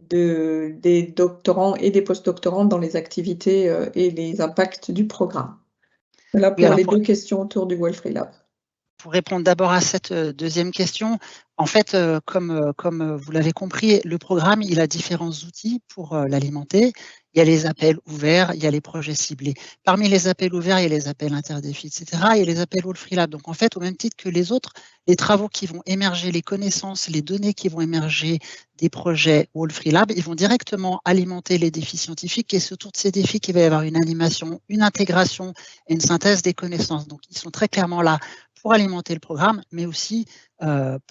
des doctorants et des post-doctorants dans les activités et les impacts du programme. Voilà pour les 2 questions autour du Wall Free Lab. Pour répondre d'abord à cette deuxième question, en fait, comme vous l'avez compris, le programme, il a différents outils pour l'alimenter. Il y a les appels ouverts, il y a les projets ciblés. Parmi les appels ouverts, il y a les appels interdéfis, etc. Il y a les appels Wall Free Lab. Donc, en fait, au même titre que les autres, les travaux qui vont émerger, les connaissances, les données qui vont émerger des projets Wall Free Lab, ils vont directement alimenter les défis scientifiques et c'est autour de ces défis qu'il va y avoir une animation, une intégration et une synthèse des connaissances. Donc, ils sont très clairement là pour alimenter le programme, mais aussi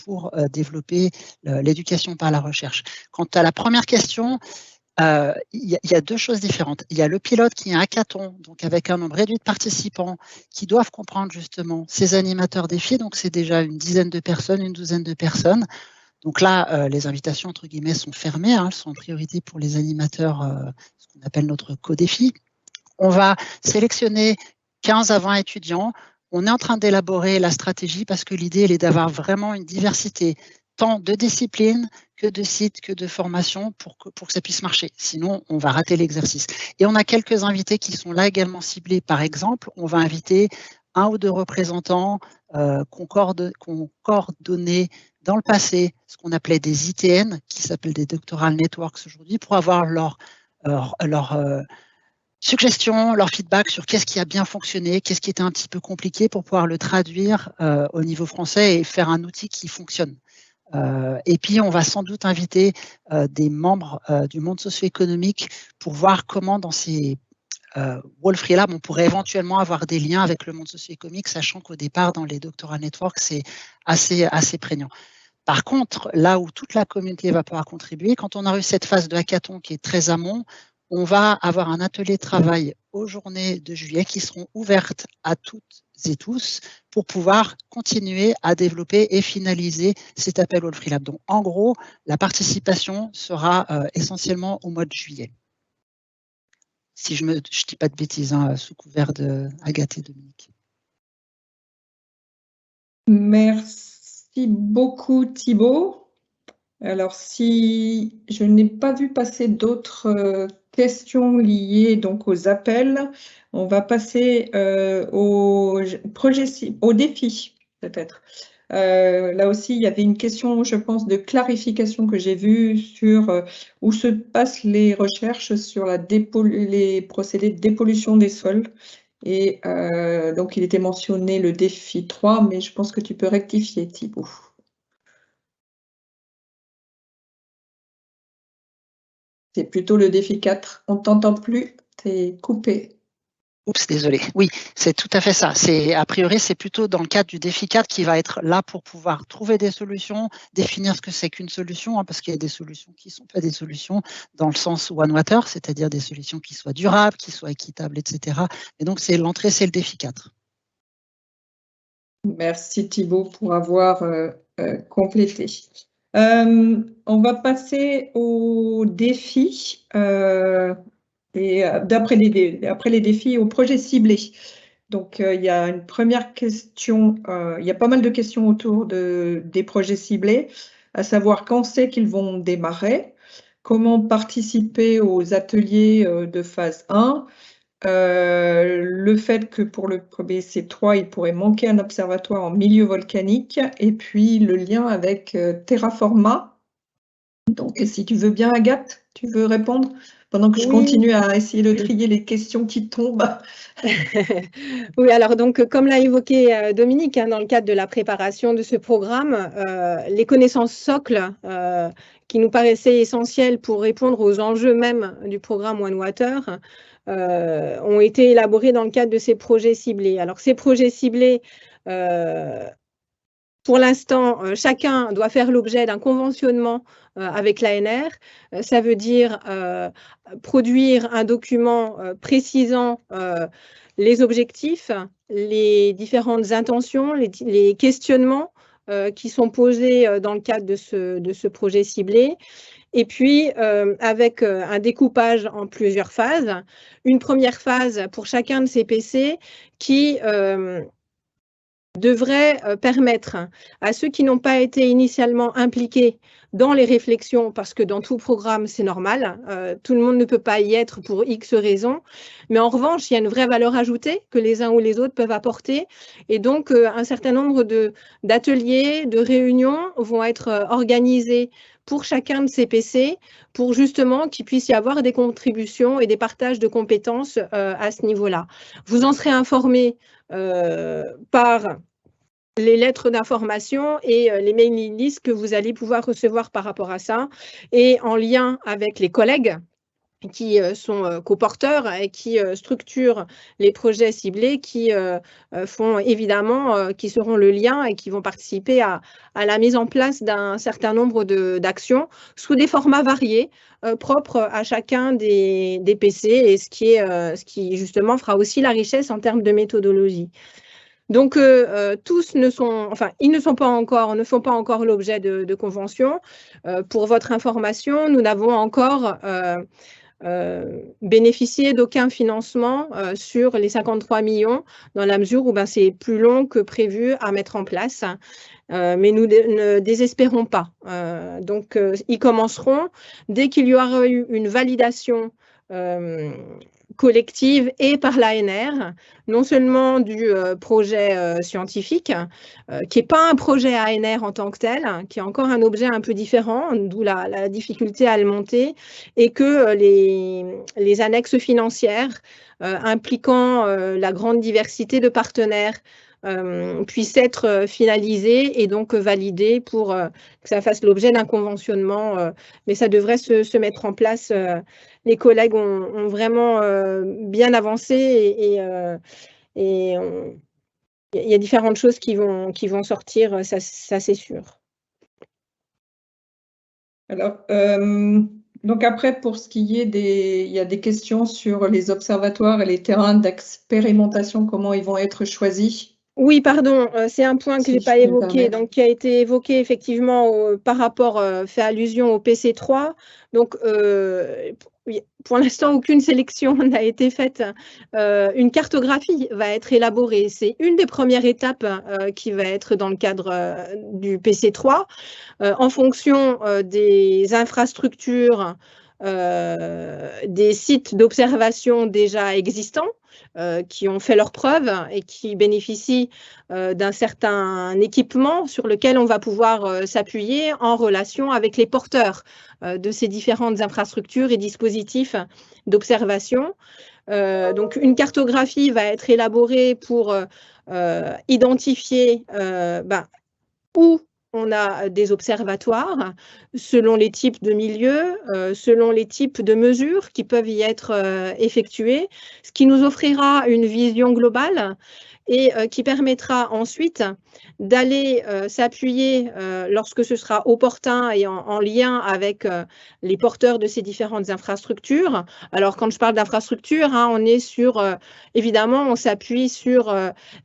pour développer l'éducation par la recherche. Quant à la première question, il y a deux choses différentes. Il y a le pilote qui est un hackathon, donc avec un nombre réduit de participants qui doivent comprendre justement ces animateurs défis. Donc c'est déjà une dizaine de personnes, une douzaine de personnes. Donc là, les invitations entre guillemets sont fermées, elles sont en priorité pour les animateurs, ce qu'on appelle notre co-défi. On va sélectionner 15 à 20 étudiants. On est en train d'élaborer la stratégie parce que l'idée elle est d'avoir vraiment une diversité, tant de disciplines que de sites, que de formations pour que ça puisse marcher. Sinon, on va rater l'exercice. Et on a quelques invités qui sont là également ciblés. Par exemple, on va inviter 1 ou 2 représentants qu'on coordonnait dans le passé, ce qu'on appelait des ITN, qui s'appellent des Doctoral Networks aujourd'hui, pour avoir leur suggestions, leur feedback sur qu'est-ce qui a bien fonctionné, qu'est-ce qui était un petit peu compliqué pour pouvoir le traduire au niveau français et faire un outil qui fonctionne. Et puis, on va sans doute inviter des membres du monde socio-économique pour voir comment dans ces World Free Lab, on pourrait éventuellement avoir des liens avec le monde socio-économique, sachant qu'au départ, dans les Doctoral Networks, c'est assez prégnant. Par contre, là où toute la communauté va pouvoir contribuer, quand on a eu cette phase de hackathon qui est très amont, on va avoir un atelier de travail aux journées de juillet qui seront ouvertes à toutes et tous pour pouvoir continuer à développer et finaliser cet appel World Free Lab. Donc, en gros, la participation sera essentiellement au mois de juillet. Si je dis pas de bêtises, sous couvert de Agathe et Dominique. Merci beaucoup Thibaut. Alors, si je n'ai pas vu passer d'autres questions liées donc aux appels, on va passer au défi peut-être. Là aussi, il y avait une question, je pense, de clarification que j'ai vue sur où se passent les recherches sur les procédés de dépollution des sols. Et donc, il était mentionné le défi 3, mais je pense que tu peux rectifier, Thibaut. C'est plutôt le défi 4. On ne t'entend plus, tu es coupé. Oups, désolé. Oui, c'est tout à fait ça. A priori, c'est plutôt dans le cadre du défi 4 qui va être là pour pouvoir trouver des solutions, définir ce que c'est qu'une solution, parce qu'il y a des solutions qui ne sont pas des solutions dans le sens One Water, c'est-à-dire des solutions qui soient durables, qui soient équitables, etc. Et donc, l'entrée, c'est le défi 4. Merci Thibaut pour avoir complété. On va passer au défi. Et après les défis, au projet ciblé. Donc, il y a une première question, il y a pas mal de questions autour des projets ciblés, à savoir quand c'est qu'ils vont démarrer, comment participer aux ateliers de phase 1, le fait que pour le premier C3, il pourrait manquer un observatoire en milieu volcanique, et puis le lien avec Terraforma. Donc, si tu veux bien, Agathe, tu veux répondre pendant que je continue à essayer de trier les questions qui tombent. Oui, alors donc, comme l'a évoqué Dominique, dans le cadre de la préparation de ce programme, les connaissances socles qui nous paraissaient essentielles pour répondre aux enjeux même du programme One Water ont été élaborées dans le cadre de ces projets ciblés. Alors, ces projets ciblés, pour l'instant, chacun doit faire l'objet d'un conventionnement avec l'ANR. Ça veut dire produire un document précisant les objectifs, les différentes intentions, les questionnements qui sont posés dans le cadre de ce projet ciblé. Et puis, avec un découpage en plusieurs phases. Une première phase pour chacun de ces PC qui devrait permettre à ceux qui n'ont pas été initialement impliqués dans les réflexions, parce que dans tout programme, c'est normal, tout le monde ne peut pas y être pour X raisons, mais en revanche, il y a une vraie valeur ajoutée que les uns ou les autres peuvent apporter, et donc un certain nombre d'ateliers, de réunions vont être organisés pour chacun de ces PC, pour justement qu'il puisse y avoir des contributions et des partages de compétences à ce niveau-là. Vous en serez informés par les lettres d'information et les mailing lists que vous allez pouvoir recevoir par rapport à ça, et en lien avec les collègues qui sont coporteurs et qui structurent les projets ciblés, qui font évidemment, qui seront le lien et qui vont participer à la mise en place d'un certain nombre d'actions sous des formats variés, propres à chacun des PC, et ce qui justement fera aussi la richesse en termes de méthodologie. Donc, tous ne font pas encore l'objet de conventions. Pour votre information, nous n'avons encore bénéficié d'aucun financement sur les 53 millions, dans la mesure où c'est plus long que prévu à mettre en place. Mais nous ne désespérons pas. Donc, ils commenceront dès qu'il y aura eu une validation collective et par l'ANR, non seulement du projet scientifique, qui n'est pas un projet ANR en tant que tel, qui est encore un objet un peu différent, d'où la difficulté à le monter, et que les annexes financières impliquant la grande diversité de partenaires puissent être finalisées et donc validées pour que ça fasse l'objet d'un conventionnement. Mais ça devrait se mettre en place. Les collègues ont vraiment bien avancé et il y a différentes choses qui vont sortir, ça c'est sûr. Alors, donc après, pour ce qui est il y a des questions sur les observatoires et les terrains d'expérimentation, comment ils vont être choisis. Oui, pardon, c'est un point que je n'ai pas évoqué, donc qui a été évoqué effectivement par rapport, fait allusion au PC3. Donc, pour l'instant, aucune sélection n'a été faite. Une cartographie va être élaborée. C'est une des premières étapes qui va être dans le cadre du PC3, en fonction des infrastructures, des sites d'observation déjà existants, qui ont fait leurs preuves et qui bénéficient d'un certain équipement sur lequel on va pouvoir s'appuyer en relation avec les porteurs de ces différentes infrastructures et dispositifs d'observation. Donc, une cartographie va être élaborée pour identifier où on a des observatoires selon les types de milieux, selon les types de mesures qui peuvent y être effectuées, ce qui nous offrira une vision globale et qui permettra ensuite d'aller s'appuyer lorsque ce sera opportun et en lien avec les porteurs de ces différentes infrastructures. Alors, quand je parle d'infrastructures, on est sur, évidemment, on s'appuie sur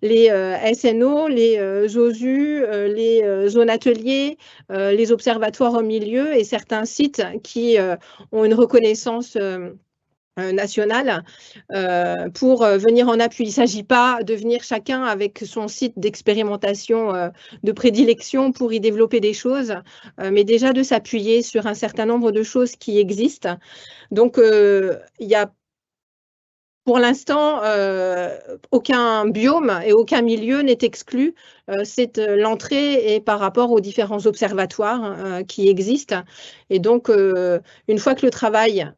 les SNO, les OSU, les zones ateliers, les observatoires au milieu et certains sites qui ont une reconnaissance nationale pour venir en appui. Il ne s'agit pas de venir chacun avec son site d'expérimentation de prédilection pour y développer des choses, mais déjà de s'appuyer sur un certain nombre de choses qui existent. Donc, il y a pour l'instant, aucun biome et aucun milieu n'est exclu. C'est l'entrée et par rapport aux différents observatoires qui existent. Et donc, une fois que le travail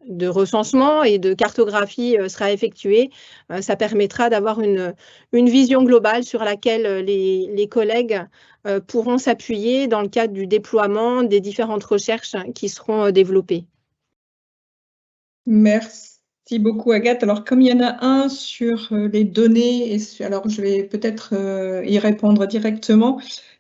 de recensement et de cartographie sera effectué, ça permettra d'avoir une vision globale sur laquelle les collègues pourront s'appuyer dans le cadre du déploiement des différentes recherches qui seront développées. Merci beaucoup, Agathe. Alors, comme il y en a un sur les données, alors je vais peut-être y répondre directement.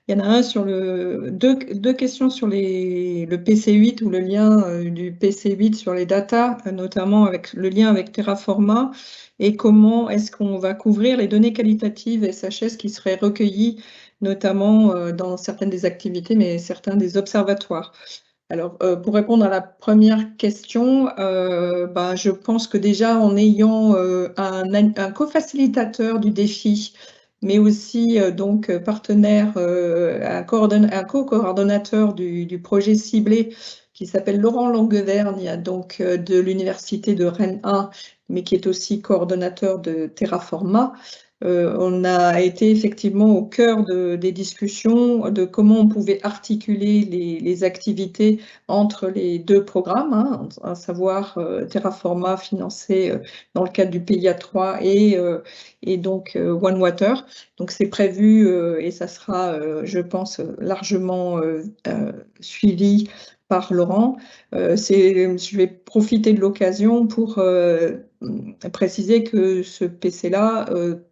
Il y en a un sur deux questions sur le PC8 ou le lien du PC8 sur les data, notamment avec le lien avec Terraforma, et comment est-ce qu'on va couvrir les données qualitatives SHS qui seraient recueillies, notamment dans certaines des activités, mais certains des observatoires. Alors, pour répondre à la première question, je pense que déjà en ayant un co-facilitateur du défi, mais aussi donc partenaire, un co-coordonnateur du projet ciblé qui s'appelle Laurent Langevergne, donc de l'Université de Rennes 1, mais qui est aussi coordonnateur de Terraforma. On a été effectivement au cœur des discussions de comment on pouvait articuler les activités entre les deux programmes, à savoir Terraforma financé dans le cadre du PIA3 et donc OneWater. Donc c'est prévu et ça sera, je pense, largement suivi par Laurent. Je vais profiter de l'occasion pour préciser que ce PC-là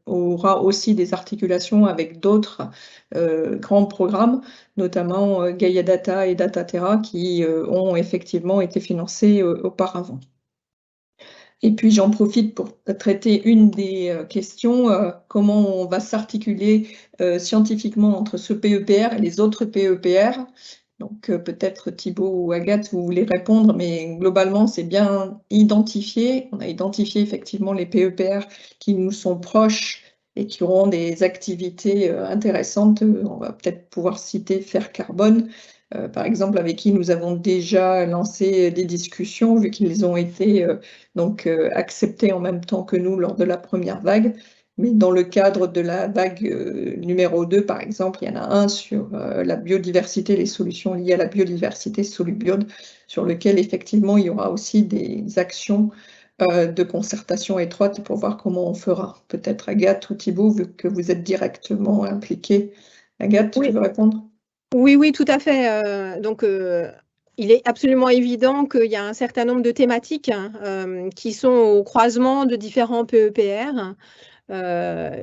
aura aussi des articulations avec d'autres grands programmes, notamment Gaia Data et Dataterra, qui ont effectivement été financés auparavant. Et puis j'en profite pour traiter une des questions, comment on va s'articuler scientifiquement entre ce PEPR et les autres PEPR. Donc peut-être Thibaut ou Agathe, vous voulez répondre, mais globalement c'est bien identifié. On a identifié effectivement les PEPR qui nous sont proches et qui auront des activités intéressantes. On va peut-être pouvoir citer Fer Carbone, par exemple, avec qui nous avons déjà lancé des discussions, vu qu'ils ont été acceptés en même temps que nous lors de la première vague. Mais dans le cadre de la vague numéro 2, par exemple, il y en a un sur la biodiversité, les solutions liées à la biodiversité Solubiode, sur lequel effectivement il y aura aussi des actions de concertation étroite pour voir comment on fera. Peut-être Agathe ou Thibaut, vu que vous êtes directement impliqués. Agathe, Oui. tu veux répondre? Oui, tout à fait. Il est absolument évident qu'il y a un certain nombre de thématiques qui sont au croisement de différents PEPR.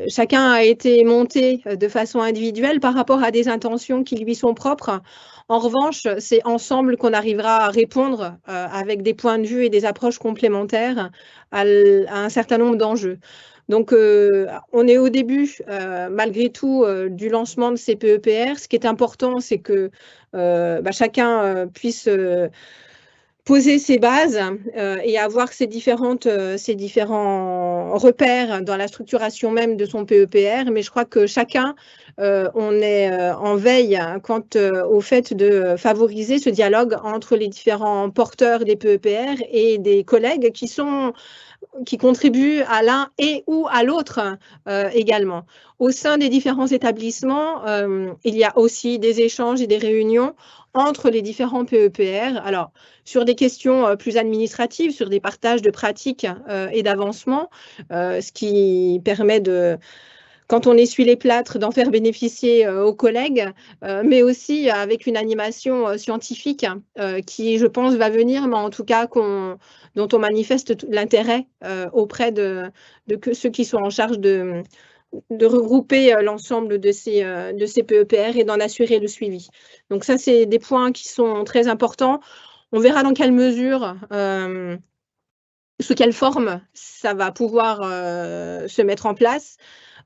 Chacun a été monté de façon individuelle par rapport à des intentions qui lui sont propres. En revanche, c'est ensemble qu'on arrivera à répondre avec des points de vue et des approches complémentaires à un certain nombre d'enjeux. Donc, on est au début, malgré tout, du lancement de ces PEPR. Ce qui est important, c'est que chacun puisse poser ses bases et avoir ses différents repères dans la structuration même de son PEPR. Mais je crois que chacun, on est en veille quant au fait de favoriser ce dialogue entre les différents porteurs des PEPR et des collègues qui contribuent à l'un et ou à l'autre également. Au sein des différents établissements, il y a aussi des échanges et des réunions entre les différents PEPR. Alors, sur des questions plus administratives, sur des partages de pratiques et d'avancement, ce qui permet de, quand on essuie les plâtres, d'en faire bénéficier aux collègues, mais aussi avec une animation scientifique qui, je pense, va venir, mais en tout cas dont on manifeste l'intérêt auprès de ceux qui sont en charge de regrouper l'ensemble de ces PEPR et d'en assurer le suivi. Donc ça, c'est des points qui sont très importants. On verra dans quelle mesure, sous quelle forme ça va pouvoir se mettre en place.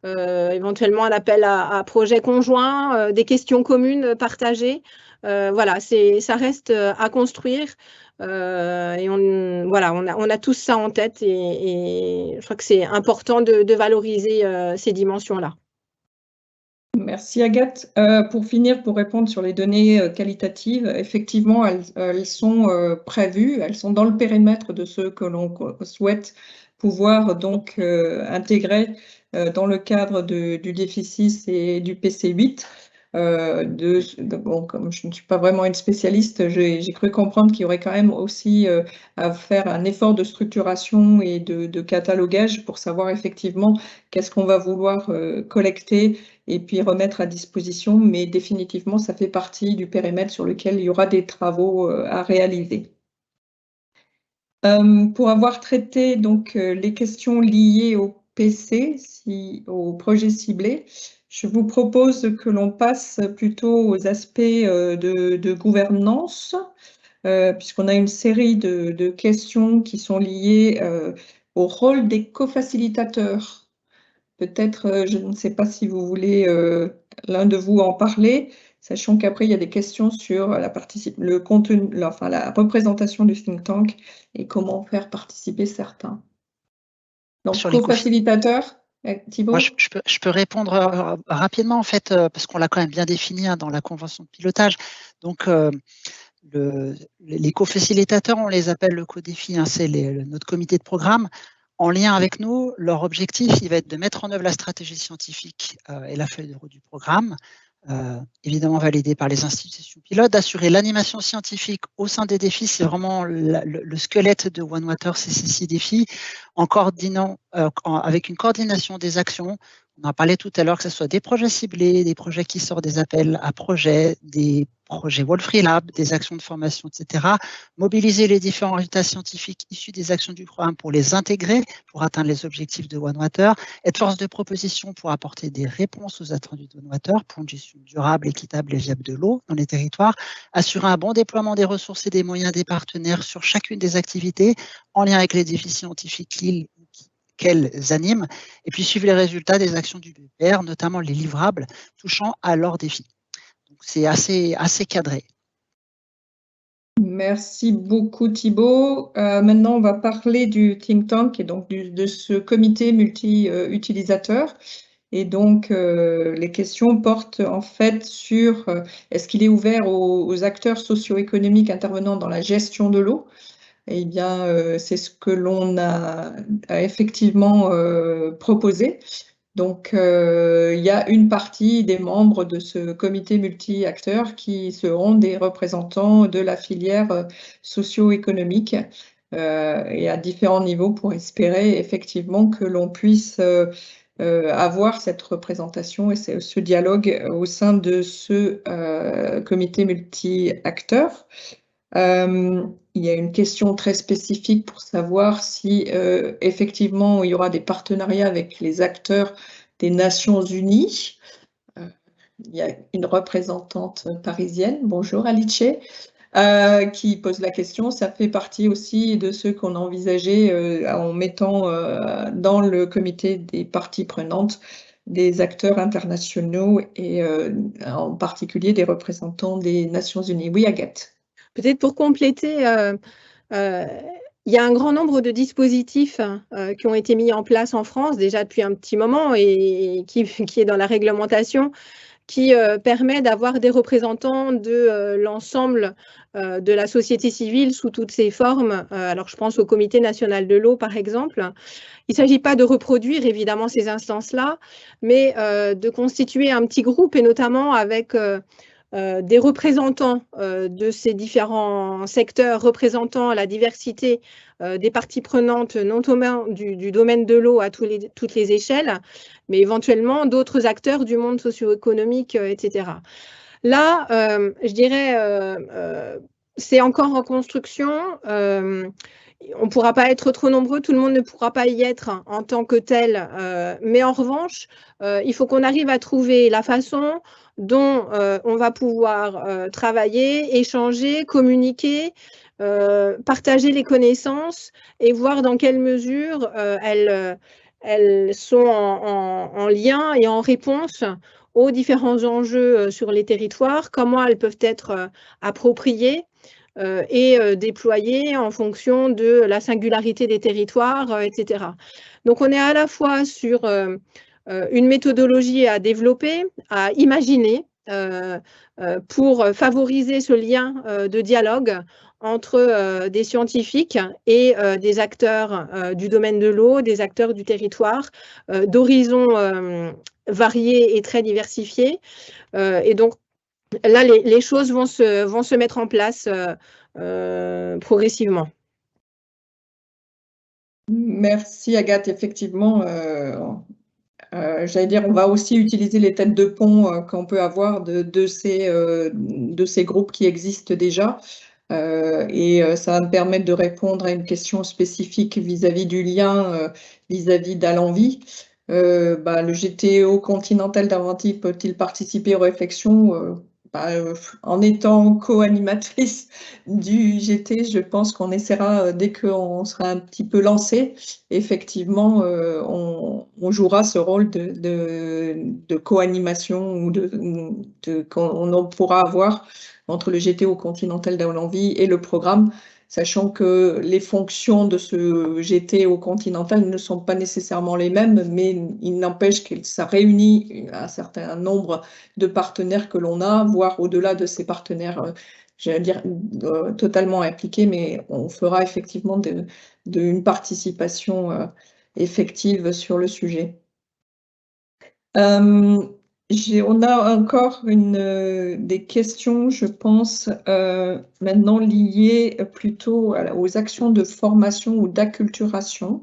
Éventuellement un appel à projets conjoints, des questions communes partagées. Voilà, ça reste à construire. Et on a tous ça en tête et je crois que c'est important de valoriser ces dimensions-là. Merci Agathe. Pour finir, pour répondre sur les données qualitatives, effectivement, elles sont prévues, elles sont dans le périmètre de ce que l'on souhaite pouvoir donc intégrer dans le cadre du DEFI6 et du PC8. Comme je ne suis pas vraiment une spécialiste, j'ai cru comprendre qu'il y aurait quand même aussi à faire un effort de structuration et de catalogage pour savoir effectivement qu'est-ce qu'on va vouloir collecter et puis remettre à disposition, mais définitivement, ça fait partie du périmètre sur lequel il y aura des travaux à réaliser. Pour avoir traité donc les questions liées au PC, au projet ciblé, je vous propose que l'on passe plutôt aux aspects de gouvernance, puisqu'on a une série de questions qui sont liées au rôle des co-facilitateurs. Peut-être, je ne sais pas si vous voulez l'un de vous en parler, sachant qu'après, il y a des questions sur le contenu, la représentation du think tank et comment faire participer certains. Donc, sur les co-facilitateurs, Thibaut? Moi, je peux répondre rapidement, en fait, parce qu'on l'a quand même bien défini dans la convention de pilotage. Donc, les co-facilitateurs, on les appelle le co-défi, c'est notre comité de programme. En lien avec nous, leur objectif, il va être de mettre en œuvre la stratégie scientifique et la feuille de route du programme, évidemment validée par les institutions pilotes, d'assurer l'animation scientifique au sein des défis. C'est vraiment le squelette de OneWater CCC défis, en coordinant, avec une coordination des actions On en parlait tout à l'heure, que ce soit des projets ciblés, des projets qui sortent des appels à projets, des projets Wolfree Lab, des actions de formation, etc. Mobiliser les différents résultats scientifiques issus des actions du programme pour les intégrer, pour atteindre les objectifs de One Water, être force de proposition pour apporter des réponses aux attendus de One Water, pour une gestion durable, équitable et viable de l'eau dans les territoires, assurer un bon déploiement des ressources et des moyens des partenaires sur chacune des activités, en lien avec les défis scientifiques qu'elles animent, et puis suivre les résultats des actions du BPR, notamment les livrables touchant à leurs défis. Donc c'est assez cadré. Merci beaucoup Thibaut. Maintenant, on va parler du think tank et donc de ce comité multi-utilisateur. Et donc, les questions portent en fait sur est-ce qu'il est ouvert aux acteurs socio-économiques intervenant dans la gestion de l'eau? Eh bien, c'est ce que l'on a effectivement proposé. Donc, il y a une partie des membres de ce comité multi-acteurs qui seront des représentants de la filière socio-économique et à différents niveaux pour espérer effectivement que l'on puisse avoir cette représentation et ce dialogue au sein de ce comité multi-acteurs. Il y a une question très spécifique pour savoir si effectivement il y aura des partenariats avec les acteurs des Nations Unies. Il y a une représentante parisienne, bonjour Alice, qui pose la question. Ça fait partie aussi de ce qu'on a envisagé en mettant dans le comité des parties prenantes des acteurs internationaux et en particulier des représentants des Nations Unies. Oui, Agathe. Peut-être pour compléter, il y a un grand nombre de dispositifs qui ont été mis en place en France déjà depuis un petit moment et qui est dans la réglementation, qui permet d'avoir des représentants de l'ensemble de la société civile sous toutes ses formes. Alors, je pense au Comité national de l'eau, par exemple. Il ne s'agit pas de reproduire, évidemment, ces instances-là, mais de constituer un petit groupe, et notamment avec des représentants de ces différents secteurs représentant la diversité des parties prenantes, notamment du domaine de l'eau à toutes les échelles, mais éventuellement d'autres acteurs du monde socio-économique, etc. Là, je dirais, c'est encore en construction. On ne pourra pas être trop nombreux, tout le monde ne pourra pas y être en tant que tel, mais en revanche, il faut qu'on arrive à trouver la façon dont on va pouvoir travailler, échanger, communiquer, partager les connaissances et voir dans quelle mesure elles sont en lien et en réponse aux différents enjeux sur les territoires, comment elles peuvent être appropriées et déployées en fonction de la singularité des territoires, etc. Donc, on est à la fois sur une méthodologie à développer, à imaginer pour favoriser ce lien de dialogue entre des scientifiques et des acteurs du domaine de l'eau, des acteurs du territoire, d'horizons variés et très diversifiés. Et donc, là, les choses vont se mettre en place progressivement. Merci Agathe, effectivement, j'allais dire, on va aussi utiliser les têtes de pont qu'on peut avoir de ces groupes qui existent déjà. Et ça va me permettre de répondre à une question spécifique vis-à-vis du lien vis-à-vis d'Alenvie. Le GTO continental d'Alenvie peut-il participer aux réflexions en étant co-animatrice du GT, je pense qu'on essaiera, dès qu'on sera un petit peu lancé, effectivement, on jouera ce rôle de co-animation ou qu'on pourra avoir entre le GTO continental d'Alenvie et le programme, sachant que les fonctions de ce GTO continental ne sont pas nécessairement les mêmes, mais il n'empêche que ça réunit un certain nombre de partenaires que l'on a, voire au-delà de ces partenaires, j'allais dire, totalement impliqués, mais on fera effectivement une participation effective sur le sujet. On a encore des questions, je pense, maintenant liées plutôt aux actions de formation ou d'acculturation.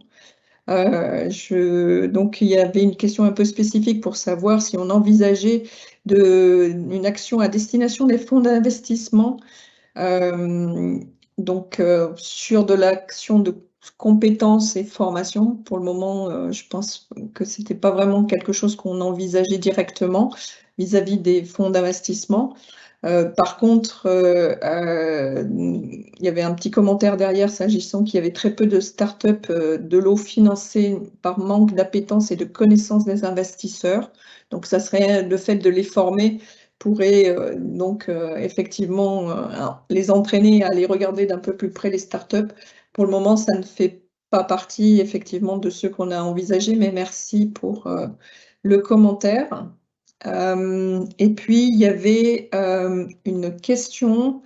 Donc, il y avait une question un peu spécifique pour savoir si on envisageait une action à destination des fonds d'investissement. Sur de l'action de compétences et formation, pour le moment, je pense que ce n'était pas vraiment quelque chose qu'on envisageait directement vis-à-vis des fonds d'investissement. Par contre, il y avait un petit commentaire derrière s'agissant qu'il y avait très peu de start-up de l'eau financées par manque d'appétence et de connaissance des investisseurs. Donc, ça serait le fait de les former pourrait effectivement les entraîner à aller regarder d'un peu plus près les startups. Pour le moment, ça ne fait pas partie effectivement de ceux qu'on a envisagés, mais merci pour le commentaire. Et puis, il y avait une question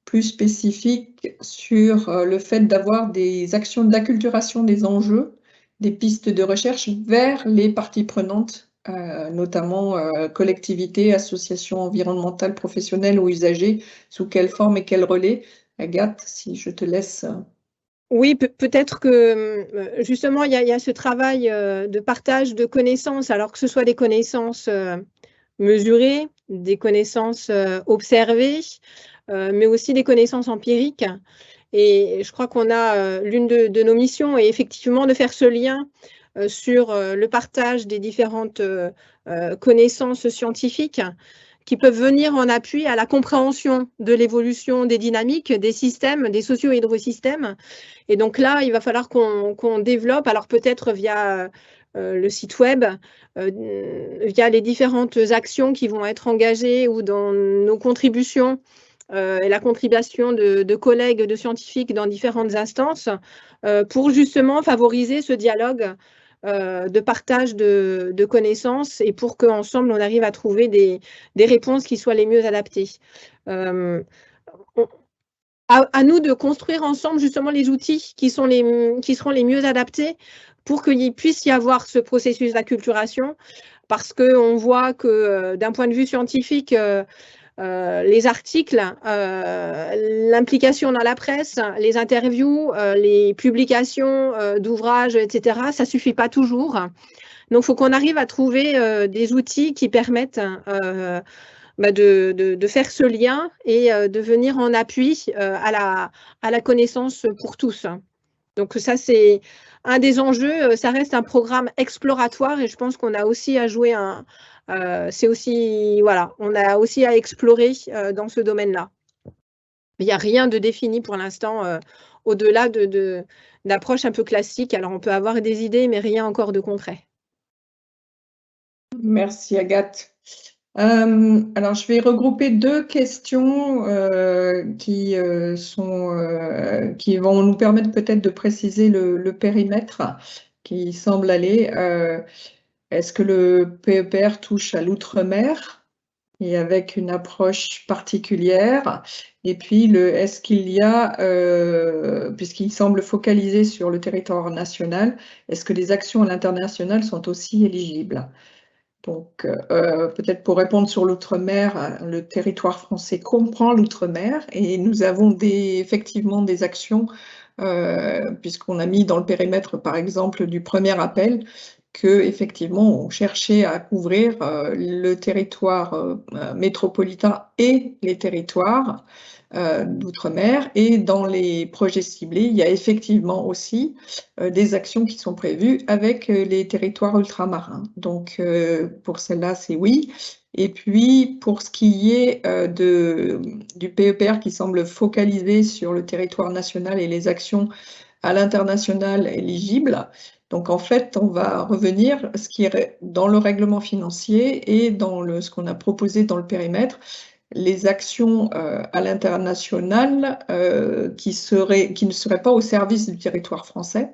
plus spécifique sur le fait d'avoir des actions d'acculturation des enjeux, des pistes de recherche vers les parties prenantes, notamment collectivités, associations environnementales, professionnelles ou usagers, sous quelle forme et quel relais. Agathe, si je te laisse. Oui, peut-être que justement, il y a ce travail de partage de connaissances, alors que ce soit des connaissances mesurées, des connaissances observées, mais aussi des connaissances empiriques. Et je crois qu'on a l'une de nos missions est effectivement de faire ce lien sur le partage des différentes connaissances scientifiques qui peuvent venir en appui à la compréhension de l'évolution des dynamiques, des systèmes, des socio-hydrosystèmes. Et donc là, il va falloir qu'on développe, alors peut-être via le site web, via les différentes actions qui vont être engagées ou dans nos contributions et la contribution de collègues, de scientifiques dans différentes instances pour justement favoriser ce dialogue de partage de connaissances et pour qu'ensemble, on arrive à trouver des réponses qui soient les mieux adaptées. À nous de construire ensemble justement les outils qui seront les mieux adaptés pour qu'il puisse y avoir ce processus d'acculturation, parce qu'on voit que d'un point de vue scientifique, les articles, l'implication dans la presse, les interviews, les publications d'ouvrages, etc., ça ne suffit pas toujours. Donc, il faut qu'on arrive à trouver des outils qui permettent de faire ce lien et de venir en appui à la connaissance pour tous. Donc, ça, c'est un des enjeux. Ça reste un programme exploratoire et je pense qu'on a aussi à jouer c'est aussi, voilà, on a aussi à explorer dans ce domaine-là. Il n'y a rien de défini pour l'instant au-delà d'approches un peu classiques. Alors, on peut avoir des idées, mais rien encore de concret. Merci, Agathe. Alors, je vais regrouper deux questions qui vont nous permettre peut-être de préciser le périmètre qui semble aller. Est-ce que le PEPR touche à l'outre-mer et avec une approche particulière? Et puis, est-ce qu'il y a, puisqu'il semble focaliser sur le territoire national, est-ce que les actions à l'international sont aussi éligibles? Donc, peut-être pour répondre sur l'outre-mer, le territoire français comprend l'outre-mer et nous avons effectivement des actions, puisqu'on a mis dans le périmètre, par exemple, du premier appel, qu'effectivement, on cherchait à couvrir le territoire métropolitain et les territoires d'outre-mer. Et dans les projets ciblés, il y a effectivement aussi des actions qui sont prévues avec les territoires ultramarins. Donc, pour celle-là, c'est oui. Et puis, pour ce qui est du PEPR qui semble focaliser sur le territoire national et les actions à l'international éligibles, donc en fait, on va revenir ce qui est dans le règlement financier et dans ce qu'on a proposé dans le périmètre, les actions à l'international qui ne seraient pas au service du territoire français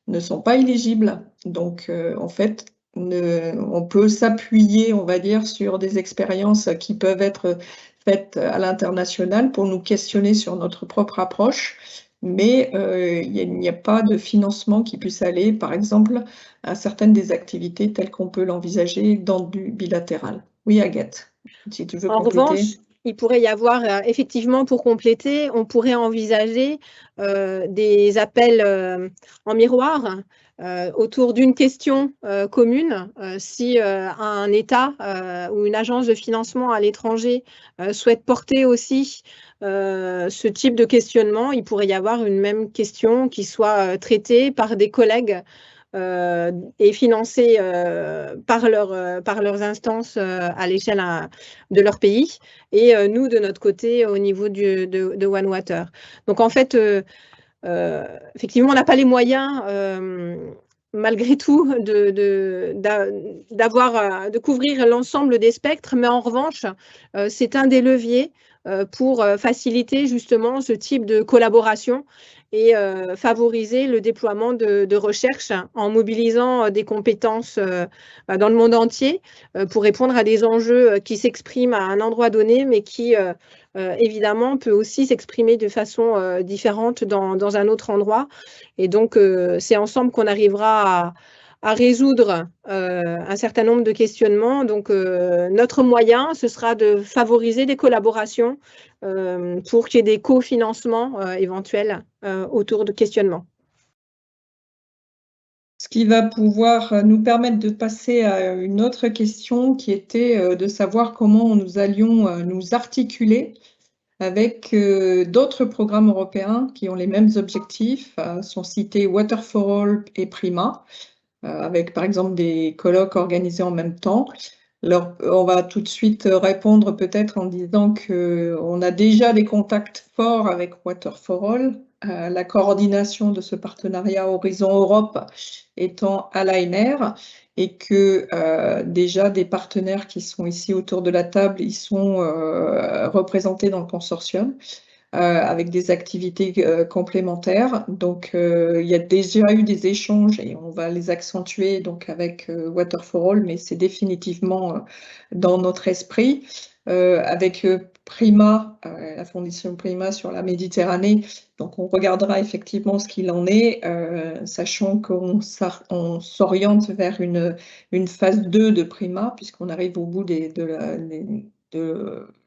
ne sont pas éligibles. Donc en fait, on peut s'appuyer, on va dire, sur des expériences qui peuvent être faites à l'international pour nous questionner sur notre propre approche, mais il n'y a pas de financement qui puisse aller, par exemple, à certaines des activités telles qu'on peut l'envisager dans du bilatéral. Oui, Agathe, si tu veux compléter. En revanche, il pourrait y avoir, effectivement, pour compléter, on pourrait envisager des appels en miroir autour d'une question commune. Si un État ou une agence de financement à l'étranger souhaite porter aussi ce type de questionnement, il pourrait y avoir une même question qui soit traitée par des collègues et financée par leurs instances à l'échelle de leur pays, et nous, de notre côté, au niveau de OneWater. Donc, en fait, effectivement, on n'a pas les moyens, malgré tout, de couvrir l'ensemble des spectres, mais en revanche, c'est un des leviers pour faciliter justement ce type de collaboration et favoriser le déploiement de recherche en mobilisant des compétences dans le monde entier pour répondre à des enjeux qui s'expriment à un endroit donné, mais qui évidemment peut aussi s'exprimer de façon différente dans un autre endroit. Et donc, c'est ensemble qu'on arrivera à résoudre un certain nombre de questionnements. Donc, notre moyen, ce sera de favoriser des collaborations pour qu'il y ait des cofinancements éventuels autour de questionnements. Ce qui va pouvoir nous permettre de passer à une autre question qui était de savoir comment nous allions nous articuler avec d'autres programmes européens qui ont les mêmes objectifs, sont cités Water for All et PRIMA, avec par exemple des colloques organisés en même temps. Alors, on va tout de suite répondre peut-être en disant qu'on a déjà des contacts forts avec Water for All, la coordination de ce partenariat Horizon Europe étant à l'ANR, et que déjà des partenaires qui sont ici autour de la table, ils sont représentés dans le consortium avec des activités complémentaires. Donc, il y a déjà eu des échanges et on va les accentuer donc avec Water for All, mais c'est définitivement dans notre esprit. Avec PRIMA, la fondation PRIMA sur la Méditerranée, donc on regardera effectivement ce qu'il en est, sachant qu'on s'oriente vers une phase 2 de PRIMA, puisqu'on arrive au bout de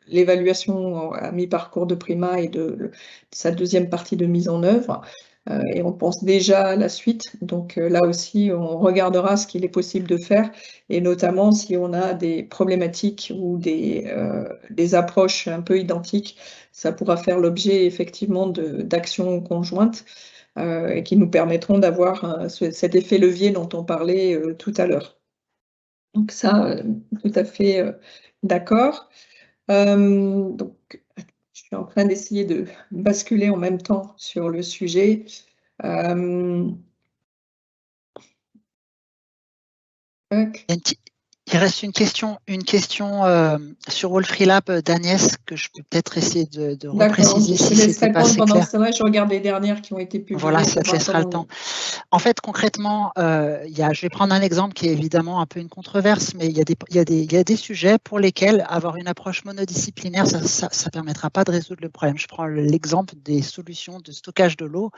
l'évaluation à mi-parcours de PRIMA et de sa deuxième partie de mise en œuvre. Et on pense déjà à la suite. Donc là aussi, on regardera ce qu'il est possible de faire, et notamment si on a des problématiques ou des approches un peu identiques, ça pourra faire l'objet effectivement d'actions conjointes et qui nous permettront d'avoir cet effet levier dont on parlait tout à l'heure. Donc ça, tout à fait d'accord. Donc, je suis en train d'essayer de basculer en même temps sur le sujet. Il reste une question sur Wolfrilab d'Agnès que je peux peut-être essayer de repréciser si c'était pas assez clair. Pendant ce temps-là, je regarde les dernières qui ont été publiées. Voilà, ça te laissera le temps. En fait, concrètement, je vais prendre un exemple qui est évidemment un peu une controverse, mais il y a des sujets pour lesquels avoir une approche monodisciplinaire, ça ne permettra pas de résoudre le problème. Je prends l'exemple des solutions de stockage de l'eau.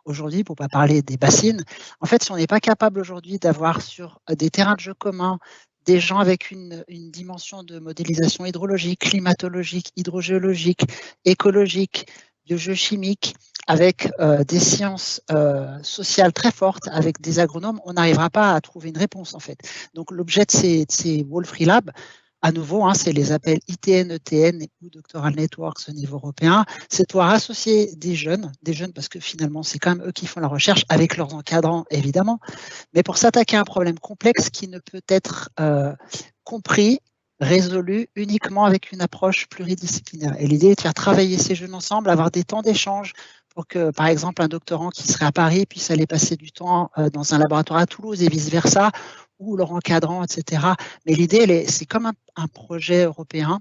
Aujourd'hui, pour ne pas parler des bassines, en fait, si on n'est pas capable aujourd'hui d'avoir sur des terrains de jeu communs des gens avec une dimension de modélisation hydrologique, climatologique, hydrogéologique, écologique, de jeu chimique, avec des sciences sociales très fortes, avec des agronomes, on n'arrivera pas à trouver une réponse en fait. Donc l'objet de ces Wolfrilab, à nouveau, c'est les appels ITN, ETN ou Doctoral Networks au niveau européen, c'est de pouvoir associer des jeunes parce que finalement c'est quand même eux qui font la recherche avec leurs encadrants évidemment, mais pour s'attaquer à un problème complexe qui ne peut être compris, résolu uniquement avec une approche pluridisciplinaire. Et l'idée est de faire travailler ces jeunes ensemble, avoir des temps d'échange pour que, par exemple, un doctorant qui serait à Paris puisse aller passer du temps dans un laboratoire à Toulouse et vice-versa, ou leur encadrant, etc. Mais l'idée, c'est comme un projet européen,